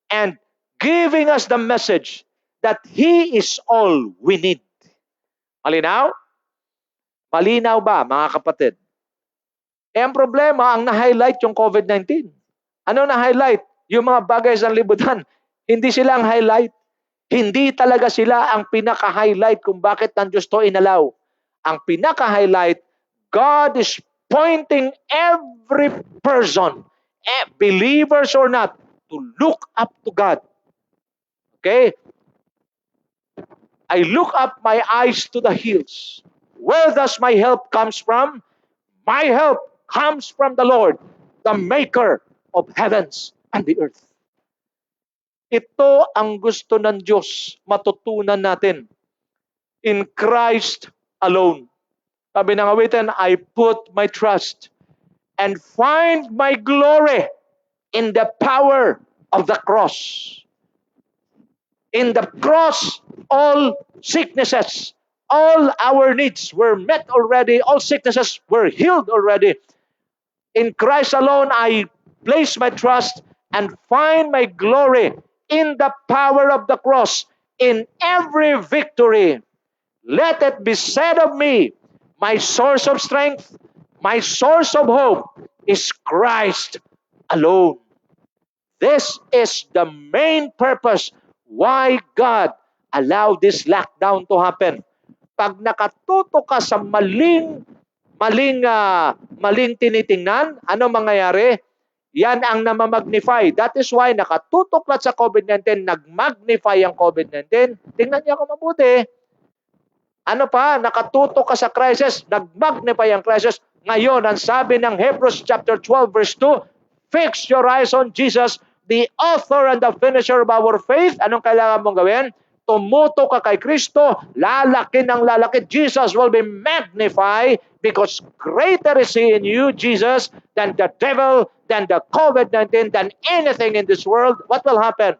and giving us the message that He is all we need. Malinaw? Malinaw ba, mga kapatid? Eh, ang problema, ang na-highlight yung COVID-19. Ano na-highlight? Yung mga bagay sa libutan. Hindi sila ang highlight. Hindi talaga sila ang pinaka-highlight kung bakit ng Diyos to inalaw. Ang pinaka-highlight, God is pointing every person, believers or not, to look up to God. Okay? I look up my eyes to the hills. Where does my help comes from? My help comes from the Lord, the maker of heavens and the earth. Ito ang gusto ng Diyos matutunan natin. In Christ alone. Sabi ng awitin, I put my trust and find my glory in the power of the cross. In the cross, all sicknesses, all our needs were met already. All sicknesses were healed already. In Christ alone, I place my trust and find my glory in the power of the cross, in every victory. Let it be said of me, my source of strength, my source of hope is Christ alone. This is the main purpose why God allowed this lockdown to happen. Pag nakatuto ka sa maling tinitingnan, ano mangyayari? Yan ang namamagnify. That is why nakatutok lang sa COVID-19, nagmagnify ang COVID-19. Tingnan niyo ako mabuti. Ano pa? Nakatutok ka sa crisis, nagmagnify ang crisis. Ngayon, ang sabi ng Hebrews chapter 12 verse 2, fix your eyes on Jesus, the author and the finisher of our faith. Anong kailangan mong gawin? Tumuto ka kay Kristo, lalaki ng lalaki. Jesus will be magnified because greater is He in you, Jesus, than the devil, than the COVID-19, than anything in this world. What will happen?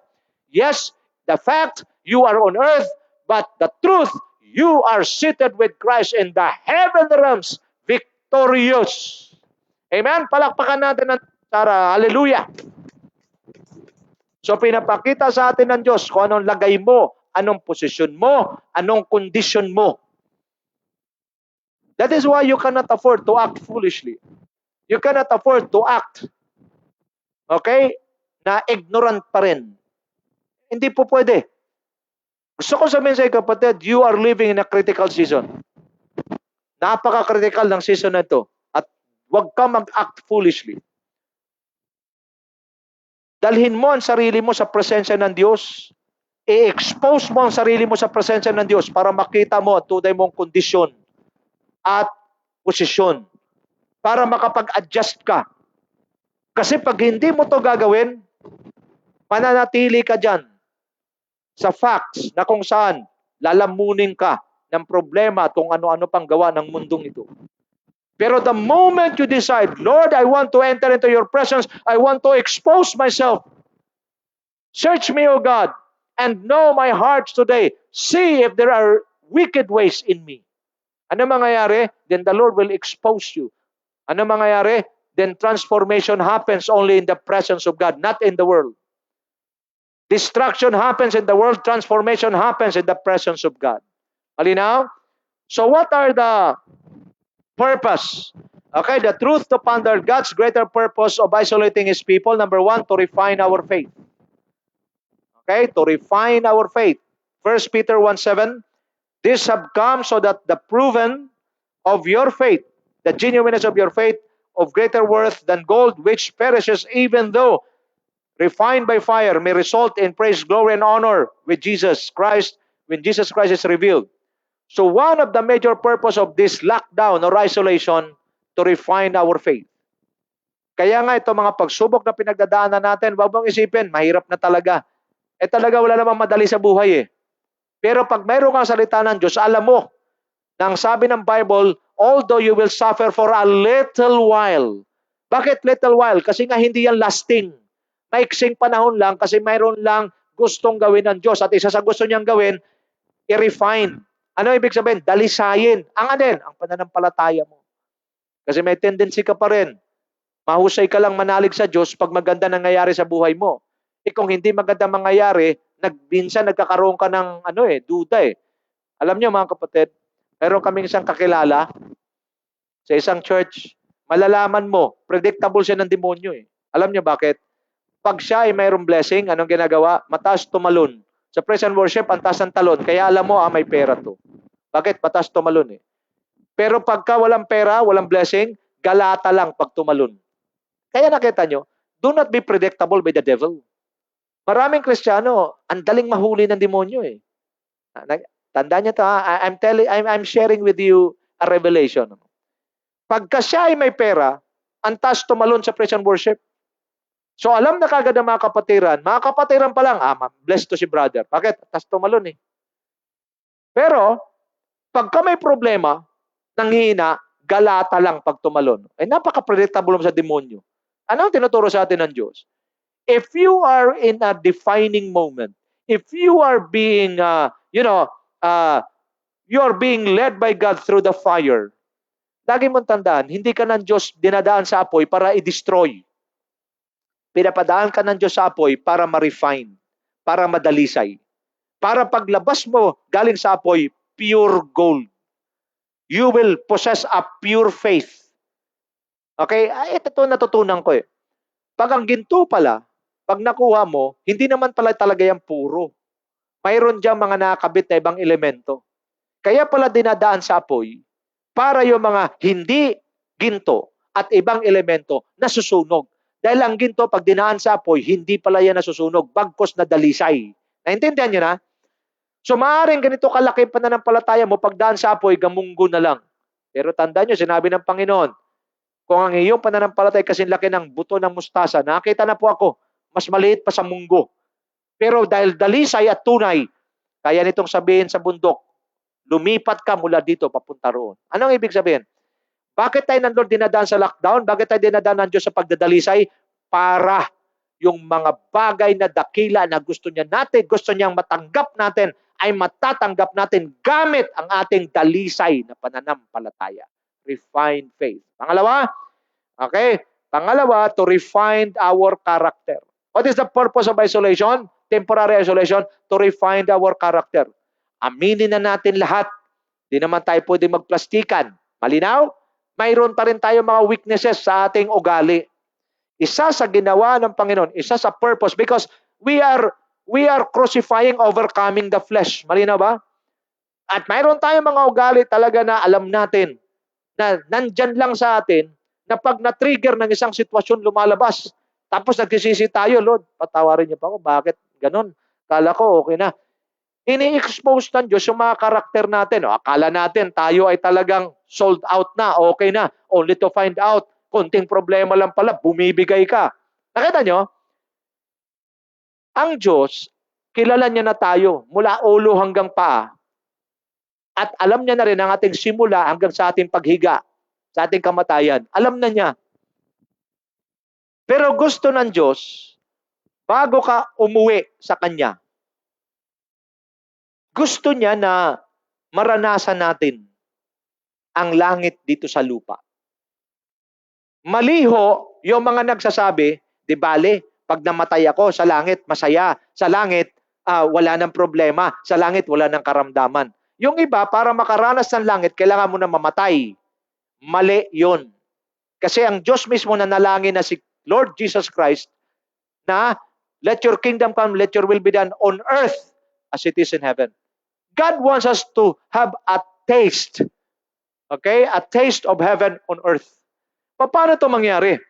Yes, the fact you are on earth, but the truth, you are seated with Christ in the heavenly realms, victorious. Amen? Palakpakan natin ng Tara. Hallelujah. So pinapakita sa atin ng Diyos kung anong lagay mo, anong posisyon mo, anong kondisyon mo. That is why you cannot afford to act foolishly. You cannot afford to act, okay, na ignorant pa rin. Hindi po pwede. Gusto ko sabihin sa iyo, kapatid, you are living in a critical season. Napaka-critical ng season na ito. At huwag ka mag-act foolishly. Dalhin mo ang sarili mo sa presensya ng Diyos. I-expose mo ang sarili mo sa presensya ng Diyos para makita mo ang tunay mong kondisyon at posisyon. Para makapag-adjust ka. Kasi pag hindi mo to gagawin, mananatili ka dyan sa facts na kung saan lalamunin ka ng problema at kung ano-ano pang gawa ng mundong ito. Pero the moment you decide, Lord, I want to enter into your presence, I want to expose myself. Search me, O God, and know my heart today. See if there are wicked ways in me. Ano mangyayari? Then the Lord will expose you. Ano mangyayari? Then transformation happens only in the presence of God, not in the world. Destruction happens in the world, transformation happens in the presence of God. Malinaw? So what are the purpose? Okay, the truth to ponder God's greater purpose of isolating His people. Number one, to refine our faith. Okay, to refine our faith. 1 Peter 1:7, this have come so that the proven of your faith, the genuineness of your faith, of greater worth than gold, which perishes even though refined by fire, may result in praise, glory, and honor with Jesus Christ when Jesus Christ is revealed. So one of the major purpose of this lockdown or isolation, to refine our faith. Kaya nga ito mga pagsubok na pinagdadaanan natin, wag mong isipin, mahirap na talaga. Talaga wala namang madali sa buhay eh. Pero pag mayroon kang salita ng Diyos, alam mo, na ang sabi ng Bible, although you will suffer for a little while. Bakit little while? Kasi nga hindi yan lasting. Maiksing panahon lang kasi mayroon lang gustong gawin ng Diyos. At isa sa gusto niyang gawin, i-refine. Ano ibig sabihin? Dalisayin. Ang anin? Ang pananampalataya mo. Kasi may tendency ka pa rin. Mahusay ka lang manalig sa Diyos pag maganda nangyayari sa buhay mo. Kung hindi maganda mangyayari, minsan nagkakaroon ka ng duda eh. Alam niyo mga kapatid, meron kaming isang kakilala sa isang church, malalaman mo, predictable siya ng demonyo eh. Alam niyo bakit? Pag siya ay mayroong blessing, anong ginagawa? Mataas tumalon. Sa praise and worship, ang taas ng talon. Kaya alam mo, may pera to. Bakit? Mataas tumalon eh. Pero pagka walang pera, walang blessing, galata lang pag tumalon. Kaya nakita nyo, do not be predictable by the devil. Maraming Kristiyano, ang daling mahuli ng demonyo eh. Tandaan niyo to ha, I'm sharing with you a revelation. Pagka siya ay may pera, ang taas tumalon sa praise and worship. So alam na kagad ng mga kapatiran pa lang, blessed to si brother. Bakit? Tas tumalon eh. Pero, pagka may problema, nanghihina, galata lang pag tumalon. Napaka-predictable sa demonyo. Ano ang tinuturo sa atin ng Diyos? If you are in a defining moment, if you are being, you're being led by God through the fire, lagi mong tandaan, hindi ka ng Diyos dinadaan sa apoy para i-destroy. Pinapadaan ka ng Diyos sa apoy para ma-refine, para madalisay. Para paglabas mo galing sa apoy, pure gold. You will possess a pure faith. Okay? Ito natutunan ko eh. Pag ang ginto pala, pag nakuha mo, hindi naman pala talaga yung puro. Mayroon diyang mga nakakabit na ibang elemento. Kaya pala dinadaan sa apoy para yung mga hindi ginto at ibang elemento nasusunog. Dahil ang ginto, pag dinaan sa apoy, hindi pala yan nasusunog, bagkos na dalisay. Naintindihan nyo na? So maaaring ganito kalaki pananampalataya mo, pagdaan sa apoy, gamunggo na lang. Pero tandaan nyo, sinabi ng Panginoon, kung ang iyong pananampalataya kasing laki ng buto ng mustasa, nakita na po ako, mas maliit pa sa munggo. Pero dahil dalisay at tunay, kaya nitong sabihin sa bundok, lumipat ka mula dito papunta roon. Anong ibig sabihin? Bakit tayo ng Lord dinadaan sa lockdown? Bakit tayo dinadaan ng Diyos sa pagdadalisay? Para yung mga bagay na dakila na gusto niyang matanggap natin, ay matatanggap natin gamit ang ating dalisay na pananampalataya. Refined faith. Pangalawa, to refine our character. What is the purpose of isolation? Temporary isolation, to refine our character. Aminin na natin lahat. Di naman tayo pwede magplastikan. Malinaw? Mayroon pa rin tayo mga weaknesses sa ating ugali. Isa sa ginawa ng Panginoon, isa sa purpose, because we are crucifying, overcoming the flesh. Malinaw ba? At mayroon tayong mga ugali talaga na alam natin na nandyan lang sa atin na pag na-trigger ng isang sitwasyon lumalabas. Tapos nagsisisi tayo, Lord, patawarin niyo pa ako. Bakit ganon? Kala ko okay na. Ini-expose ng Diyos yung mga karakter natin. Akala natin tayo ay talagang sold out na, okay na. Only to find out, konting problema lang pala, bumibigay ka. Nakita nyo? Ang Diyos, kilala niya na tayo mula ulo hanggang paa. At alam niya na rin ang ating simula hanggang sa ating paghiga, sa ating kamatayan. Alam na niya. Pero gusto ng Diyos, bago ka umuwi sa Kanya, gusto niya na maranasan natin ang langit dito sa lupa. Maliho yung mga nagsasabi, di bale, pag namatay ako sa langit, masaya. Sa langit, wala ng problema. Sa langit, wala ng karamdaman. Yung iba, para makaranas ng langit, kailangan mo na mamatay. Mali yun. Kasi ang Diyos mismo nanalangin na si Lord Jesus Christ na let your kingdom come, let your will be done on earth as it is in heaven. God wants us to have a taste. Okay? A taste of heaven on earth. Paano ito mangyari?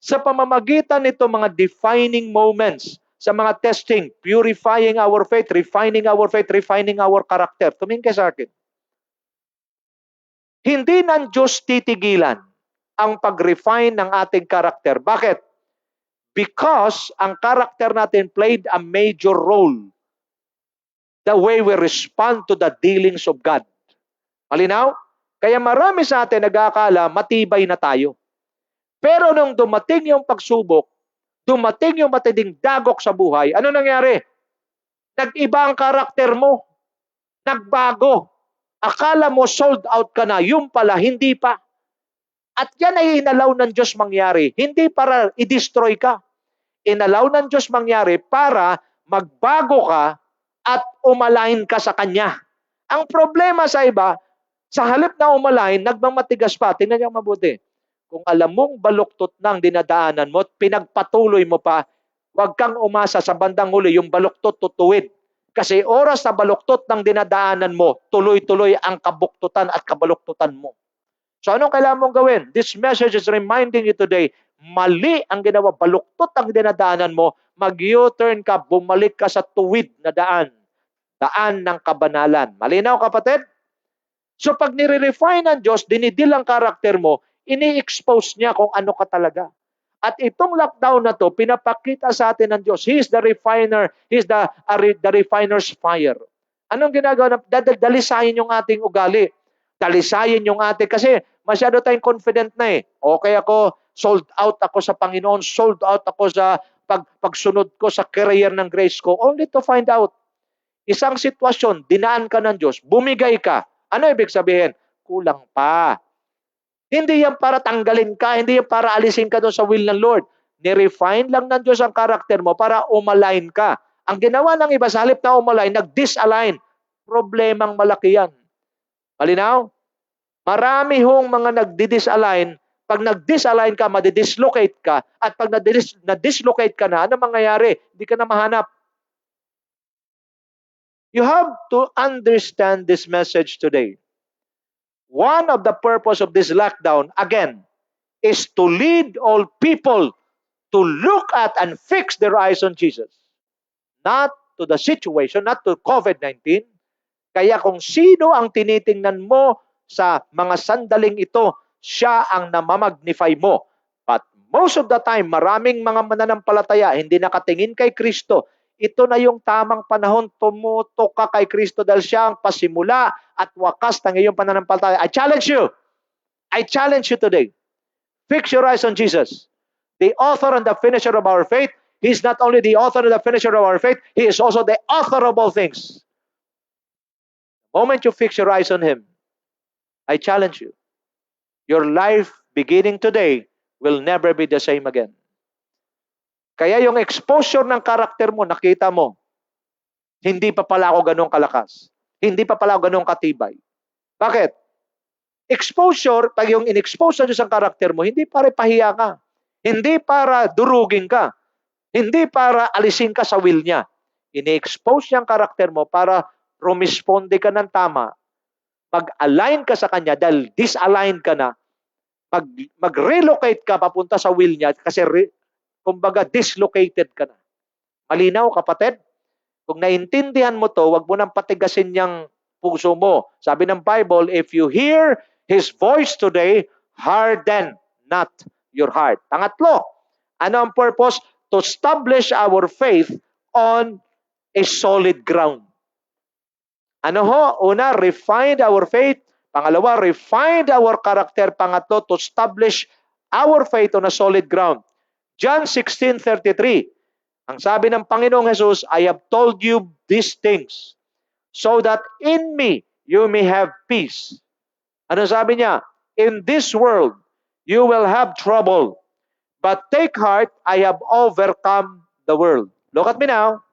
Sa pamamagitan nito mga defining moments, sa mga testing, purifying our faith, refining our character. Tumingin ka sa akin. Hindi ng Diyos titigilan ang pag-refine ng ating karakter. Bakit? Because ang karakter natin played a major role the way we respond to the dealings of God. Malinaw? Kaya marami sa atin nag-aakala matibay na tayo. Pero nung dumating yung pagsubok, dumating yung matinding dagok sa buhay, ano nangyari? Nag-iba ang karakter mo. Nagbago. Akala mo sold out ka na, yung pala hindi pa. At yan ay inalaw ng Diyos mangyari, hindi para i-destroy ka. Inalaw ng Diyos mangyari para magbago ka at umalain ka sa Kanya. Ang problema sa iba, sa halip na umalain, nagmamatigas pa. Tingnan niyo mabuti. Kung alam mong baluktot ng dinadaanan mo, pinagpatuloy mo pa, huwag kang umasa sa bandang huli, yung baluktot tutuwid. Kasi oras na baluktot ng dinadaanan mo, tuloy-tuloy ang kabuktutan at kabaluktutan mo. So anong kailangan mong gawin? This message is reminding you today, mali ang ginawa, baluktot ang dinadaanan mo, mag-U-turn ka, bumalik ka sa tuwid na daan. Daan ng kabanalan. Malinaw kapatid? So pag nire-refine ng Diyos, dinidil ang karakter mo, ini-expose niya kung ano ka talaga. At itong lockdown na to, pinapakita sa atin ng Diyos. He is the refiner. He is the refiner's fire. Anong ginagawa? Dalisayin yung ating ugali. Dalisayin yung ating, kasi masyado tayong confident na eh. Okay ako, sold out ako sa Panginoon, sold out ako sa pagsunod ko sa career ng grace ko, only to find out, isang sitwasyon, dinaan ka ng Diyos, bumigay ka. Ano ibig sabihin? Kulang pa. Hindi yan para tanggalin ka, hindi yan para alisin ka doon sa will ng Lord. Ni-refine lang ng Diyos ang karakter mo para umalign ka. Ang ginawa ng iba, sa halip na umalign, nag-disalign. Problemang malaki yan. Malinaw? Marami hong mga nagdi-disalign. Pag nag-disalign ka, madidislocate ka. At pag na-dislocate ka na, ano mangyayari? Hindi ka na mahanap. You have to understand this message today. One of the purpose of this lockdown, again, is to lead all people to look at and fix their eyes on Jesus. Not to the situation, not to COVID-19. Kaya kung sino ang tinitingnan mo sa mga sandaling ito, siya ang namamagnify mo. But most of the time, maraming mga mananampalataya hindi nakatingin kay Kristo. Ito na yung tamang panahon, tumutok ka kay Kristo dahil siya ang pasimula at wakas ng iyong pananampalataya. I challenge you today. Fix your eyes on Jesus, the author and the finisher of our faith. He is not only the author and the finisher of our faith, He is also the author of all things. The moment you fix your eyes on Him, I challenge you, your life beginning today will never be the same again. Kaya yung exposure ng karakter mo, nakita mo, hindi pa pala ako ganun kalakas. Hindi pa pala ako ganun katibay. Bakit? Exposure, pag yung in-expose na Diyos ang karakter mo, hindi para pahiya ka. Hindi para durugin ka. Hindi para alisin ka sa will niya. In-expose niya ang karakter mo para rumisponde ka ng tama. Mag-align ka sa Kanya dahil disaligned ka na. Mag-relocate ka papunta sa will niya kasi kumbaga dislocated ka na. Malinaw kapatid? Kung naintindihan mo to, wag mo nang patigasin yung puso mo. Sabi ng Bible, if you hear His voice today, harden not your heart. Pangatlo, ano ang purpose? To establish our faith on a solid ground. Ano ho? Una, refine our faith. Pangalawa, refine our character. Pangatlo, to establish our faith on a solid ground. John 16:33. Ang sabi ng Panginoong Jesus, I have told you these things so that in me you may have peace. Ano sabi niya? In this world you will have trouble, but take heart, I have overcome the world. Look at me now.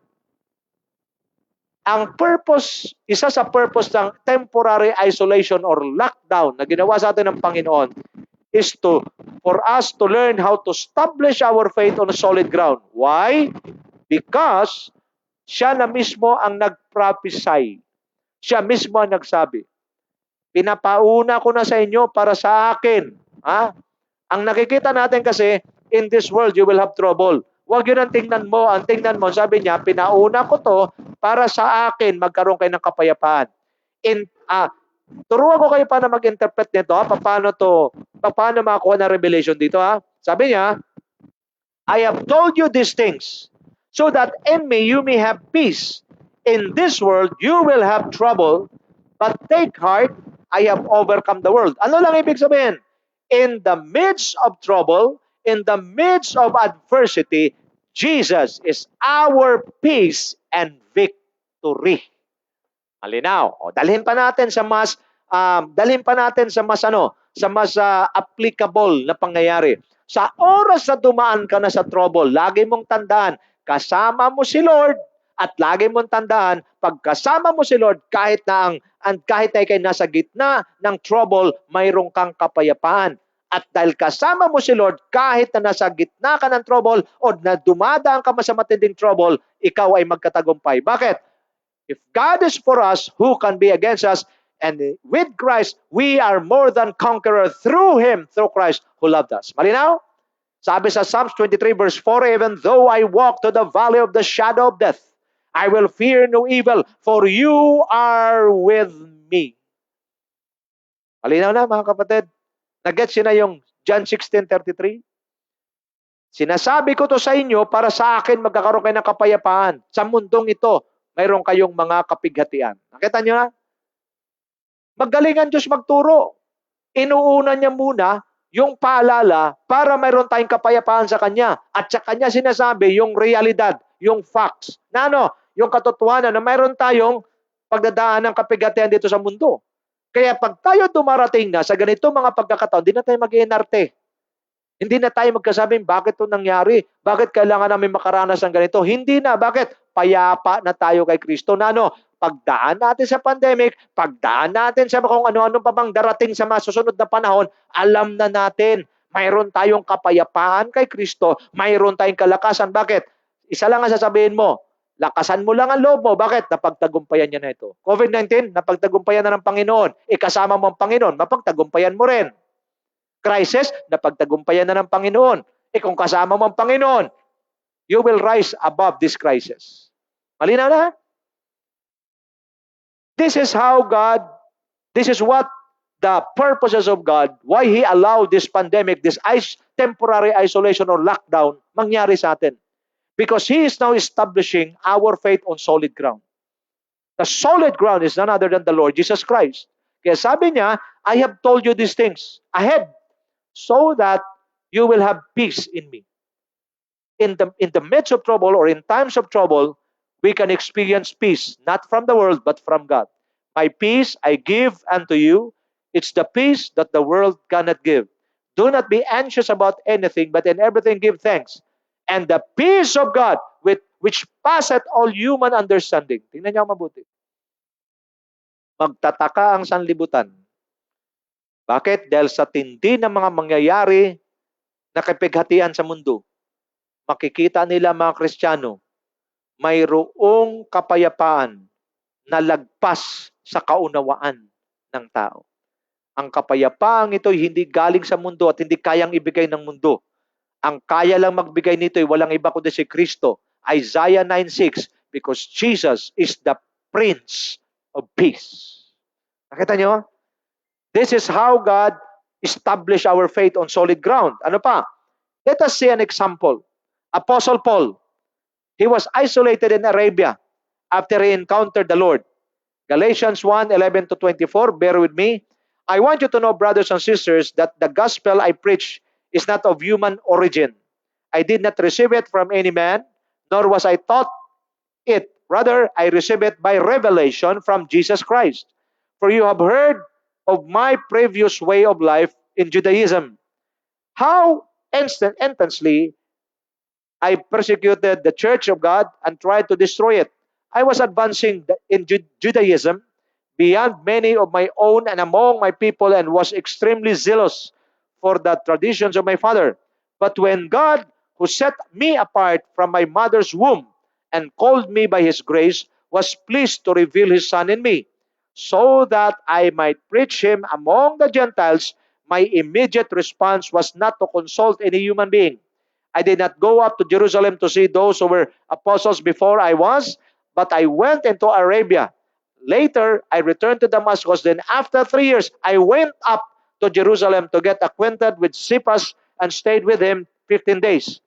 Ang purpose, isa sa purpose ng temporary isolation or lockdown na ginawa sa atin ng Panginoon is for us to learn how to establish our faith on a solid ground. Why? Because siya na mismo ang nag-prophesy. Siya mismo ang nagsabi. Pinapauna ko na sa inyo para sa akin. Ha? Ang nakikita natin kasi, in this world you will have trouble. Huwag yun ang tingnan mo. Ang tingnan mo, sabi niya, pinauna ko to para sa akin magkaroon kayo ng kapayapaan. Turuan ko kayo paano mag-interpret nito, ha? Paano makakuha ng revelation dito, ha? Sabi niya, I have told you these things so that in me you may have peace. In this world you will have trouble, but take heart, I have overcome the world. Ano lang ibig sabihin? In the midst of trouble, in the midst of adversity, Jesus is our peace and victory. Malinaw. O, dalhin pa natin sa mas applicable na pangyayari. Sa oras na dumaan ka na sa trouble, lagi mong tandaan, kasama mo si Lord at lagi mong tandaan, pag kasama mo si Lord, kahit na kahit na ikay nasa gitna ng trouble, mayroon kang kapayapaan. At dahil kasama mo si Lord, kahit na nasa gitna ka ng trouble o na dumadaan ka sa matinding trouble, ikaw ay magkatagumpay. Bakit? If God is for us, who can be against us? And with Christ, we are more than conqueror through Him, through Christ who loved us. Malinaw? Sabi sa Psalms 23 verse 4, even though I walk to the valley of the shadow of death, I will fear no evil, for you are with me. Malinaw na mga kapatid? Nag-gets na yung John 16:33? Sinasabi ko to sa inyo para sa akin magkakaroon kayo ng kapayapaan. Sa mundong ito, mayroon kayong mga kapighatian. Nakita nyo na? Magaling ang Diyos magturo. Inuuna niya muna yung paalala para mayroon tayong kapayapaan sa Kanya. At sa Kanya sinasabi yung realidad, yung facts. Na ano? Yung katotohanan na mayroon tayong pagdadaan ng kapighatian dito sa mundo. Kaya pag tayo dumarating na sa ganito mga pagkakataon, hindi na tayo mag-iinarte. Hindi na tayo magkasabing, bakit ito nangyari? Bakit kailangan namin makaranas ng ganito? Hindi na. Bakit? Payapa na tayo kay Kristo. Na ano? Pagdaan natin sa pandemic, pagdaan natin sa kung ano-ano pa bang darating sa mga susunod na panahon, alam na natin, mayroon tayong kapayapaan kay Kristo, mayroon tayong kalakasan. Bakit? Isa lang ang sasabihin mo, lakasan mo lang ang loob mo. Bakit? Napagtagumpayan niya na ito. COVID-19, napagtagumpayan na ng Panginoon. Ikasama mo ang Panginoon, mapagtagumpayan mo rin. Crisis, napagtagumpayan na ng Panginoon. Kung kasama mo ang Panginoon, you will rise above this crisis. Malinaw na? This is what the purposes of God, why He allowed this pandemic, this temporary isolation or lockdown, mangyari sa atin. Because He is now establishing our faith on solid ground. The solid ground is none other than the Lord Jesus Christ. Kaya sabi niya, I have told you these things ahead, so that you will have peace in me. In the midst of trouble or in times of trouble, we can experience peace, not from the world, but from God. My peace I give unto you. It's the peace that the world cannot give. Do not be anxious about anything, but in everything give thanks. And the peace of God, which passeth all human understanding. Tingnan niyo mabuti. Magtataka ang sanlibutan. Bakit? Dahil sa tindi ng mga mangyayari na kapighatian sa mundo, makikita nila mga Kristiyano, mayroong kapayapaan na lagpas sa kaunawaan ng tao. Ang kapayapaang ito ay hindi galing sa mundo at hindi kayang ibigay ng mundo. Ang kaya lang magbigay nito ay walang iba kundi si Kristo. Isaiah 9:6, because Jesus is the Prince of Peace. Nakita niyo? This is how God established our faith on solid ground. Ano pa? Let us see an example. Apostle Paul, he was isolated in Arabia after he encountered the Lord. Galatians 1:11-24, bear with me. I want you to know, brothers and sisters, that the gospel I preach is not of human origin. I did not receive it from any man, nor was I taught it. Rather, I received it by revelation from Jesus Christ. For you have heard of my previous way of life in Judaism, how intensely I persecuted the church of God and tried to destroy it. I was advancing in Judaism beyond many of my own and among my people, and was extremely zealous for the traditions of my father. But when God, who set me apart from my mother's womb and called me by His grace, was pleased to reveal His Son in me, so that I might preach Him among the Gentiles, my immediate response was not to consult any human being. I did not go up to Jerusalem to see those who were apostles before I was, but I went into Arabia, later, I returned to Damascus. Then after 3 years, I went up to Jerusalem to get acquainted with Cephas and stayed with him 15 days.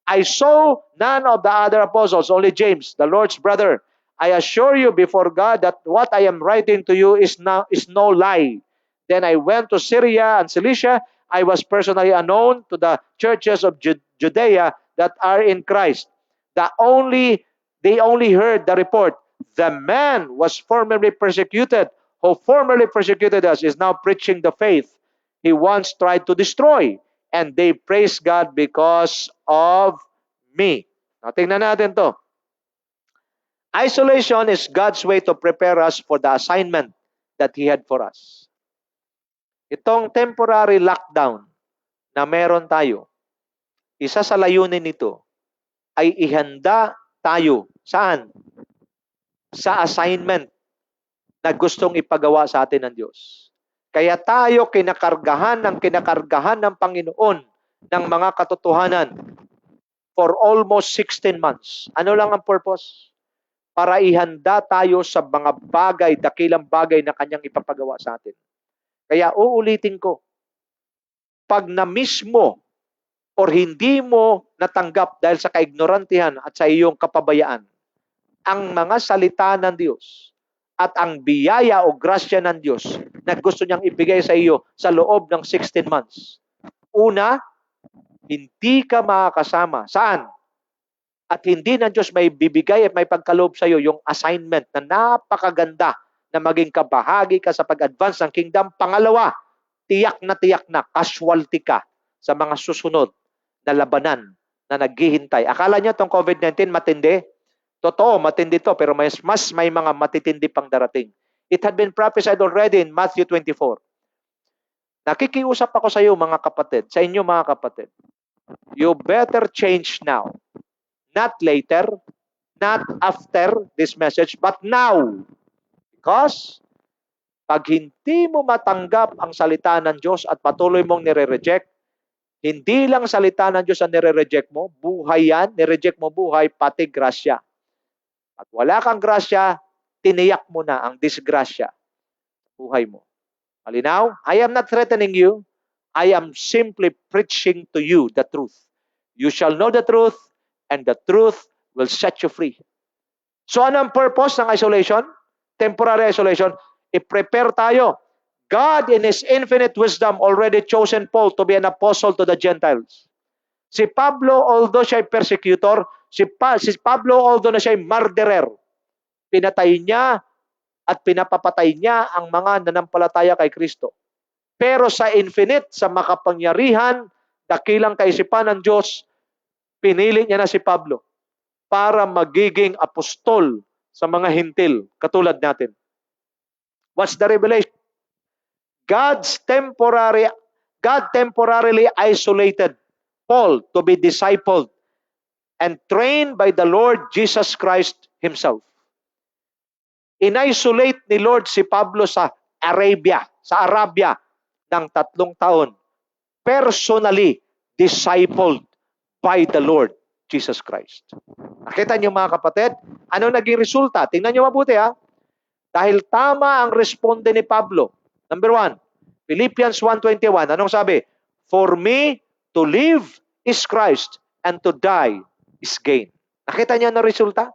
I saw none of the other apostles, only James, the Lord's brother. I assure you before God that what I am writing to you is no lie. Then I went to Syria and Cilicia. I was personally unknown to the churches of Judea that are in Christ. They only heard the report. The man was formerly persecuted, who formerly persecuted us, is now preaching the faith he once tried to destroy. And they praise God because of me. Now, tingnan natin to. Isolation is God's way to prepare us for the assignment that He had for us. Itong temporary lockdown na meron tayo, isa sa layunin nito ay ihanda tayo. Saan? Sa assignment na gustong ipagawa sa atin ng Diyos. Kaya tayo kinakargahan ng Panginoon ng mga katotohanan for almost 16 months. Ano lang ang purpose? Para ihanda tayo sa mga bagay, dakilang bagay na Kanyang ipapagawa sa atin. Kaya uulitin ko, pag na-miss mo or hindi mo natanggap dahil sa kaignorantihan at sa iyong kapabayaan, ang mga salita ng Diyos at ang biyaya o grasya ng Diyos na gusto niyang ibigay sa iyo sa loob ng 16 months. Una, hindi ka makakasama. Saan? At hindi ng Diyos may bibigay at may pagkaloob sa iyo yung assignment na napakaganda na maging kabahagi ka sa pag-advance ng kingdom. Pangalawa, tiyak na casualty ka sa mga susunod na labanan na naghihintay. Akala niyo itong COVID-19 matindi? Totoo, matindi to, pero mas may mga matitindi pang darating. It had been prophesied already in Matthew 24. Nakikiusap ako sa iyo mga kapatid, sa inyo mga kapatid. You better change now. Not later, not after this message, but now. Because pag hindi mo matanggap ang salita ng Diyos at patuloy mong nire-reject, hindi lang salita ng Diyos ang nire-reject mo, buhay yan, nire-reject mo buhay, pati grasya. At wala kang grasya, tiniyak mo na ang disgrasya sa buhay mo. Malinaw? I am not threatening you. I am simply preaching to you the truth. You shall know the truth, and the truth will set you free. So ano ang purpose ng isolation? Temporary isolation. I-prepare tayo. God in His infinite wisdom already chosen Paul to be an apostle to the Gentiles. Si Pablo, although siya ay persecutor, si Pablo, although na siya ay murderer, pinatay niya at pinapapatay niya ang mga nanampalataya kay Kristo. Pero sa infinite, sa makapangyarihan, dakilang kaisipan ng Diyos, pinili niya na si Pablo para magiging apostol sa mga hintil, katulad natin. What's the revelation? God temporarily isolated Paul to be discipled and trained by the Lord Jesus Christ Himself. In-isolate ni Lord si Pablo sa Arabia ng 3 taon. Personally discipled by the Lord Jesus Christ. Nakita niyo mga kapatid? Ano naging resulta? Tingnan niyo mabuti ha. Dahil tama ang responde ni Pablo. Number 1, Philippians 1:21. Anong sabi? For me to live is Christ and to die is gain. Nakita niyo na resulta?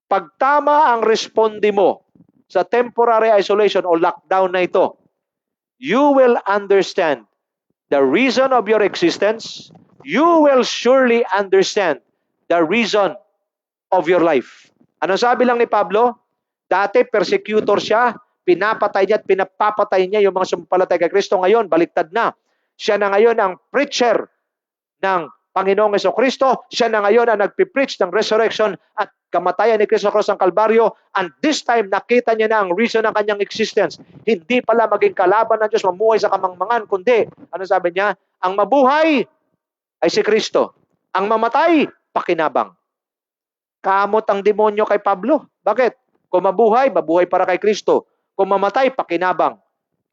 Pag tama ang responde mo sa temporary isolation o lockdown na ito, you will understand the reason of your existence. You will surely understand the reason of your life. Ano sabi lang ni Pablo? Dati persecutor siya, pinapatay niya at pinapapatay niya yung mga sumampalatay kay Kristo. Ngayon, baliktad na. Siya na ngayon ang preacher ng Panginoong Jesucristo. Siya na ngayon ang nagpipreach ng resurrection at kamatayan ni Kristo sa krus ng Kalbaryo. And this time, nakita niya na ang reason ng kanyang existence. Hindi pala maging kalaban ng Diyos, mamuhay sa kamangmangan, kundi, ano sabi niya? Ang mabuhay ay si Kristo. Ang mamatay, pakinabang. Kamot ang demonyo kay Pablo. Bakit? Kung mabuhay, mabuhay para kay Kristo. Kung mamatay, pakinabang.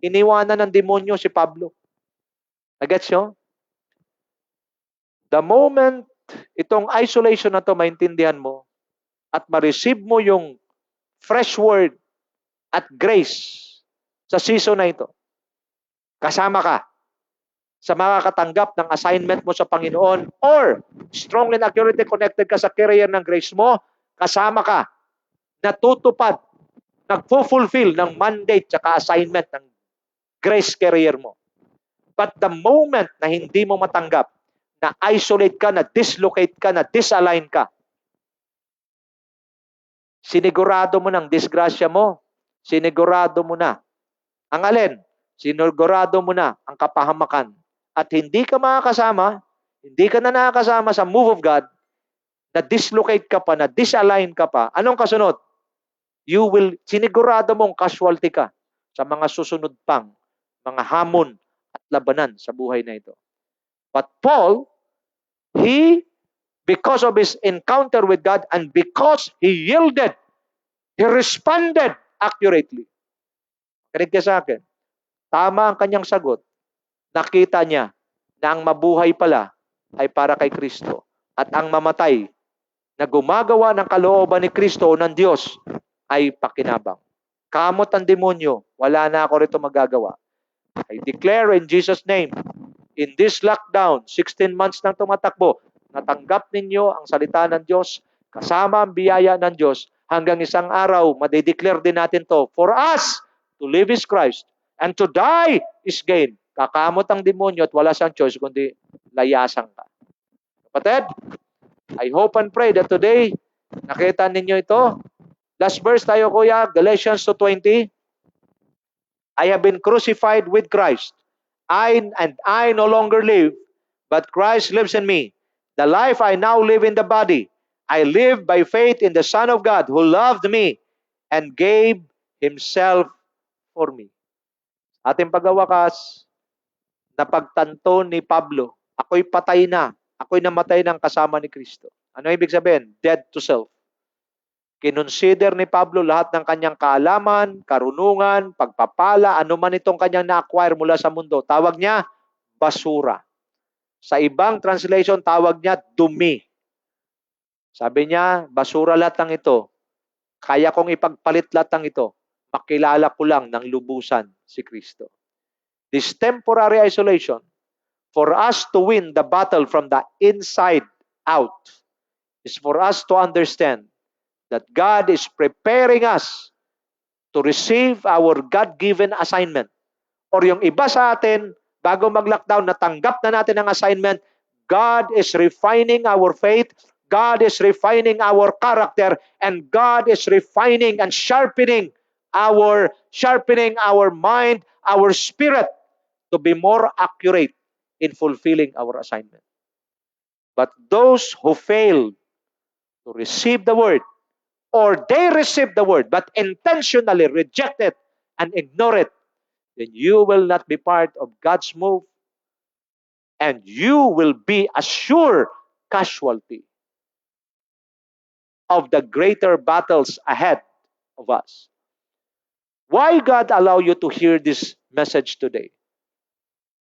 Iniwanan ng demonyo si Pablo. Nagets nyo? The moment itong isolation na to maintindihan mo at ma-receive mo yung fresh word at grace sa season na ito. Kasama ka sa makakatanggap ng assignment mo sa Panginoon, or strongly and accurately connected ka sa career ng grace mo, kasama ka, natutupad, nagpo-fulfill ng mandate at assignment ng grace career mo. But the moment na hindi mo matanggap, na isolate ka, na dislocate ka, na disalign ka, sinigurado mo ng disgrasya mo, sinigurado mo na ang alin? Sinigurado mo na ang kapahamakan. At hindi ka makakasama, hindi ka na nakakasama sa move of God, na dislocate ka pa, na disalign ka pa. Anong kasunod? Sinigurado mong casualty ka sa mga susunod pang mga hamon at labanan sa buhay na ito. But Paul, because of his encounter with God and because he yielded, he responded accurately. Kinig ka sa akin. Tama ang kanyang sagot. Nakita niya na ang mabuhay pala ay para kay Kristo. At ang mamatay na gumagawa ng kalooban ni Kristo o ng Diyos ay pakinabang. Kamot ang demonyo, wala na ako rito magagawa. I declare in Jesus' name, in this lockdown, 16 months nang tumatakbo, natanggap ninyo ang salita ng Diyos, kasama ang biyaya ng Diyos, hanggang isang araw, madideclare din natin to. For us, to live is Christ, and to die is gain. Kakamot ang demonyo at wala siyang choice kundi layasan ka. Kapatid, I hope and pray that today, nakita ninyo ito. Last verse tayo, kuya, Galatians 2:20. I have been crucified with Christ. I no longer live, but Christ lives in me. The life I now live in the body, I live by faith in the Son of God who loved me and gave Himself for me. Ating pagwawakas, napagtanto ni Pablo, ako'y patay na, ako'y namatay ng kasama ni Kristo. Ano ibig sabihin? Dead to self. Kinonsider ni Pablo lahat ng kanyang kaalaman, karunungan, pagpapala, anuman itong kanyang na-acquire mula sa mundo. Tawag niya, basura. Sa ibang translation, tawag niya, dumi. Sabi niya, basura lahat ng ito. Kaya kong ipagpalit lahat ng ito. Makilala ko lang ng lubusan si Kristo. This temporary isolation, for us to win the battle from the inside out, is for us to understand that God is preparing us to receive our God-given assignment. Or yung iba sa atin, bago mag-lockdown, natanggap na natin ang assignment, God is refining our faith, God is refining our character, and God is refining and sharpening our mind, our spirit, to be more accurate in fulfilling our assignment. But those who fail to receive the word, or they receive the word but intentionally reject it and ignore it, then you will not be part of God's move, and you will be a sure casualty of the greater battles ahead of us. Why God allow you to hear this message today?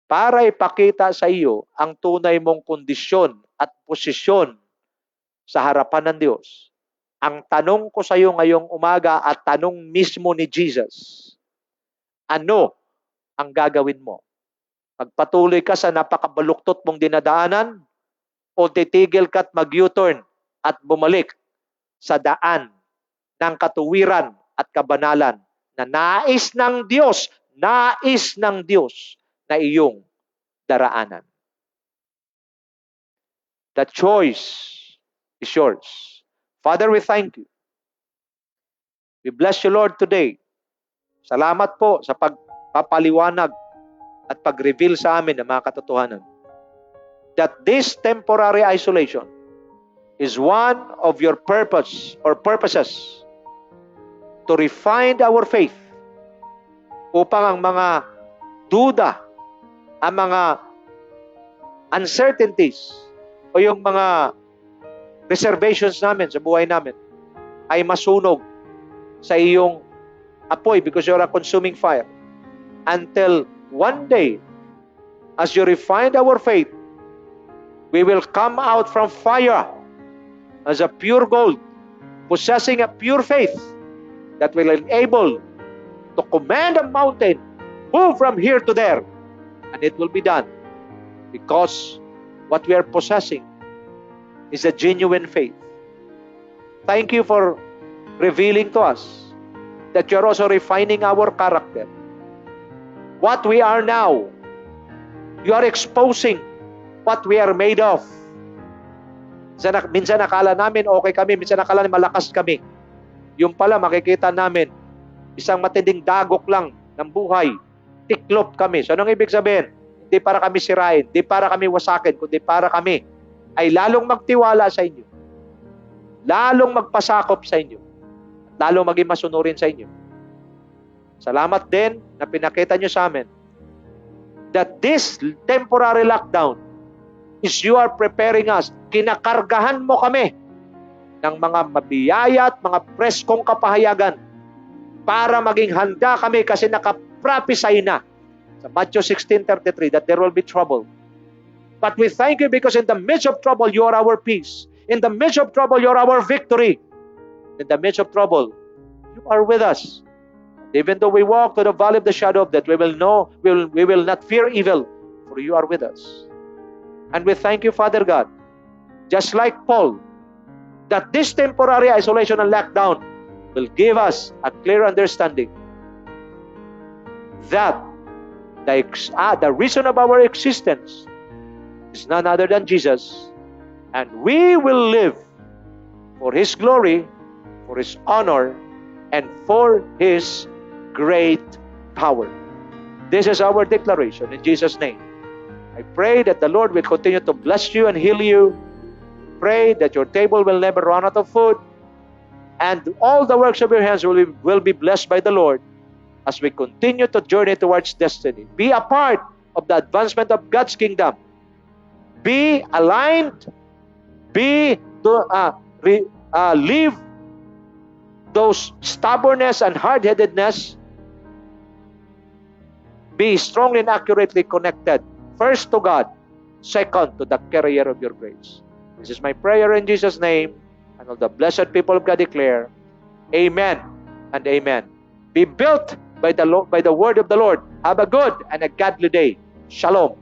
Para ipakita sa iyo ang tunay mong kondisyon at posisyon sa harapan ng Diyos. Ang tanong ko sa iyo ngayong umaga at tanong mismo ni Jesus, ano ang gagawin mo? Magpatuloy ka sa napakabaluktot mong dinadaanan o titigil ka at mag-U-turn at bumalik sa daan ng katuwiran at kabanalan na nais ng Diyos na iyong daraanan? The choice is yours. Father, we thank you. We bless you, Lord, today. Salamat po sa pagpapaliwanag at pag-reveal sa amin ng mga katotohanan. That this temporary isolation is one of your purposes to refine our faith upang ang mga duda, ang mga uncertainties o yung mga reservations namin sa buhay namin ay masunog sa iyong apoy because you're a consuming fire. Until one day, as you refine our faith, we will come out from fire as a pure gold, possessing a pure faith, that will enable to command a mountain, move from here to there, and it will be done because what we are possessing is a genuine faith. Thank you for revealing to us that you're also refining our character. What we are now, you are exposing what we are made of. Minsan nakala namin okay kami, minsan nakala namin malakas kami. Yung pala makikita namin, isang matinding dagok lang ng buhay. Tiklop kami. So anong ibig sabihin? Hindi para kami sirain, hindi para kami wasakin, kundi para kami ay lalong magtiwala sa inyo. Lalong magpasakop sa inyo. Lalong maging masunurin sa inyo. Salamat din na pinakita nyo sa amin that this temporary lockdown is you are preparing us. Kinakargahan mo kami ng mga mabiyaya at mga preskong kapahayagan para maging handa kami kasi nakaprophesy na sa Matthew 16:33 that there will be trouble. But we thank you because in the midst of trouble, you are our peace. In the midst of trouble, you are our victory. In the midst of trouble, you are with us. Even though we walk to the valley of the shadow of death, we will know, we will not fear evil, for you are with us. And we thank you, Father God, just like Paul, that this temporary isolation and lockdown will give us a clear understanding that the reason of our existence is none other than Jesus, and we will live for His glory, for His honor, and for His great power. This is our declaration in Jesus' name. I pray that the Lord will continue to bless you and heal you. Pray that your table will never run out of food, and all the works of your hands will be blessed by the Lord as we continue to journey towards destiny. Be a part of the advancement of God's kingdom. Be aligned. Leave those stubbornness and hard-headedness. Be strongly and accurately connected, first to God, second to the carrier of your grace. This is my prayer in Jesus' name, and all the blessed people of God declare, Amen and Amen. Be built by the word of the Lord. Have a good and a godly day. Shalom.